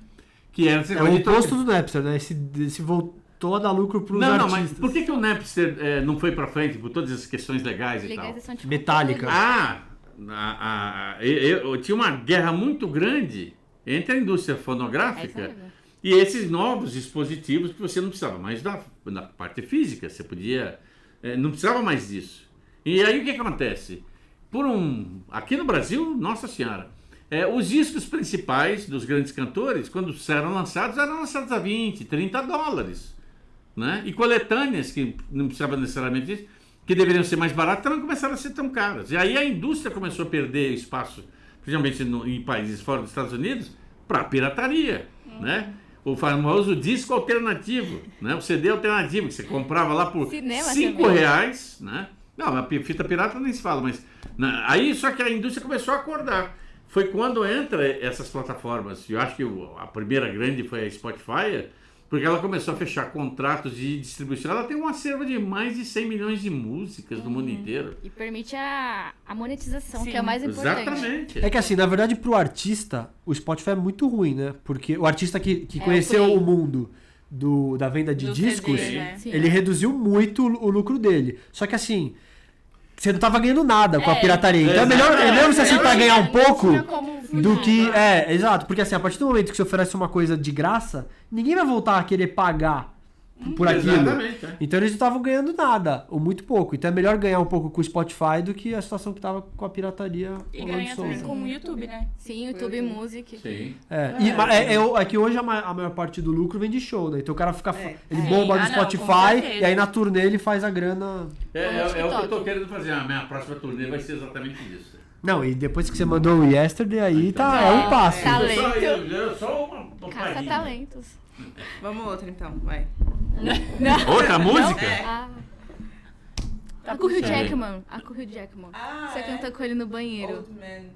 Que era o oposto do Napster, né? Se voltou a dar lucro pros artistas. Não, mas por que o Napster não foi pra frente por todas essas questões legais e tal? Tipo, Metallica. Tinha uma guerra muito grande entre a indústria fonográfica e esses novos dispositivos que você não precisava mais da parte física, você podia... não precisava mais disso. E aí o que acontece? Aqui no Brasil, nossa senhora, os discos principais dos grandes cantores, quando eram lançados a 20, 30 dólares. Né? E coletâneas, que não precisavam necessariamente disso, que deveriam ser mais baratas, também começaram a ser tão caras. E aí a indústria começou a perder espaço, principalmente em países fora dos Estados Unidos, para pirataria. Né? O famoso disco alternativo, né? O CD alternativo, que você comprava lá por R$5. Né? Não, a fita pirata nem se fala, mas... Aí só que a indústria começou a acordar. Foi quando entra essas plataformas, eu acho que a primeira grande foi a Spotify, Porque ela começou a fechar contratos de distribuição. Ela tem um acervo de mais de 100 milhões de músicas do mundo inteiro. E permite a monetização, que é o mais importante. Exatamente. É que assim, na verdade, pro artista, o Spotify é muito ruim, né? Porque o artista que É, conheceu o o mundo da venda de Do discos, CD, né? Sim. ele reduziu muito o lucro dele. Só que assim, você não tava ganhando nada com a pirataria. Então é melhor você aceitar ganhar um pouco do que... exato. Porque assim, a partir do momento que você oferece uma coisa de graça, ninguém vai voltar a querer pagar por aquilo. Exatamente. Então eles não estavam ganhando nada, ou muito pouco. Então é melhor ganhar um pouco com o Spotify do que a situação que tava com a pirataria. E rolando ganha também solta. com o YouTube, né? Sim, YouTube Music. Sim. É que hoje a maior parte do lucro vem de show, né? Então o cara fica. Ele bomba no Ah, não, com Spotify certeza. e aí na turnê ele faz a grana. É o que eu tô querendo fazer. A minha próxima turnê vai ser exatamente isso. Não, e depois que você mandou o Yesterday, aí é um passo. Talento. Eu sou uma Caça palhinha. talentos. Vamos outra então, vai. Outra música? A com o Hugh Jackman. A com o Hugh Jackman. Você canta com ele no banheiro. Old Man.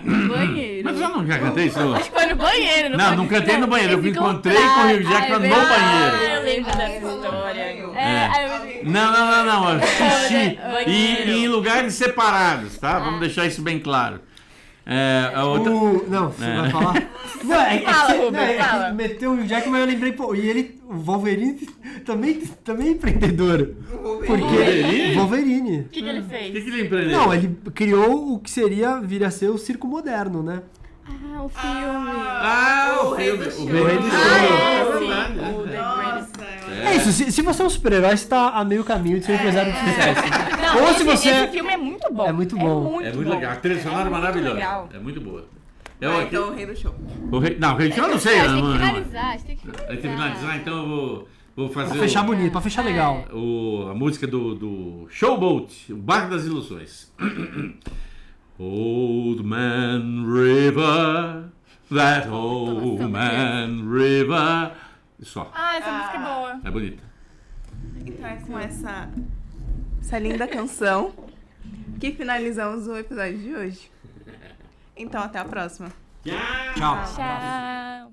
No banheiro. Mas eu não já cantei isso? Acho que foi no banheiro. Não quantei no banheiro. Eu me encontrei com o Hugh Jackman no banheiro. Eu lembro dessa história. Não. Xixi. E em lugares separados, tá? Vamos deixar isso bem claro. A outra... Não, você vai falar? Não, Fala, Rubens, fala. Meteu o Hugh Jackman, mas eu lembrei, pô, e ele, o Wolverine, também é empreendedor. Porque Wolverine. O que ele O fez? que ele empreendeu? Não, ele criou o que viria a ser o circo moderno, né? O filme. O filme. O Rei do Show. É verdade. O The Greatest. É isso, se você é um super-herói, você tá a meio caminho de ser empresário de sucesso. Não, Ou se você... esse filme é muito bom. É muito bom. É muito legal. A trilha sonora é muito maravilhosa. legal. É muito boa. Então, o Rei do Show. Não, o Rei do Show eu não sei. A gente tem que não. finalizar. A gente tem que Tem que finalizar. finalizar, então eu vou fazer Pra fechar bonito, pra fechar legal. a música do Showboat, o Barco das Ilusões. Old Man River, that old man river. Só. Essa música é boa. É bonita. Então é com essa linda canção que finalizamos o episódio de hoje. Então até a próxima. Tchau. Tchau.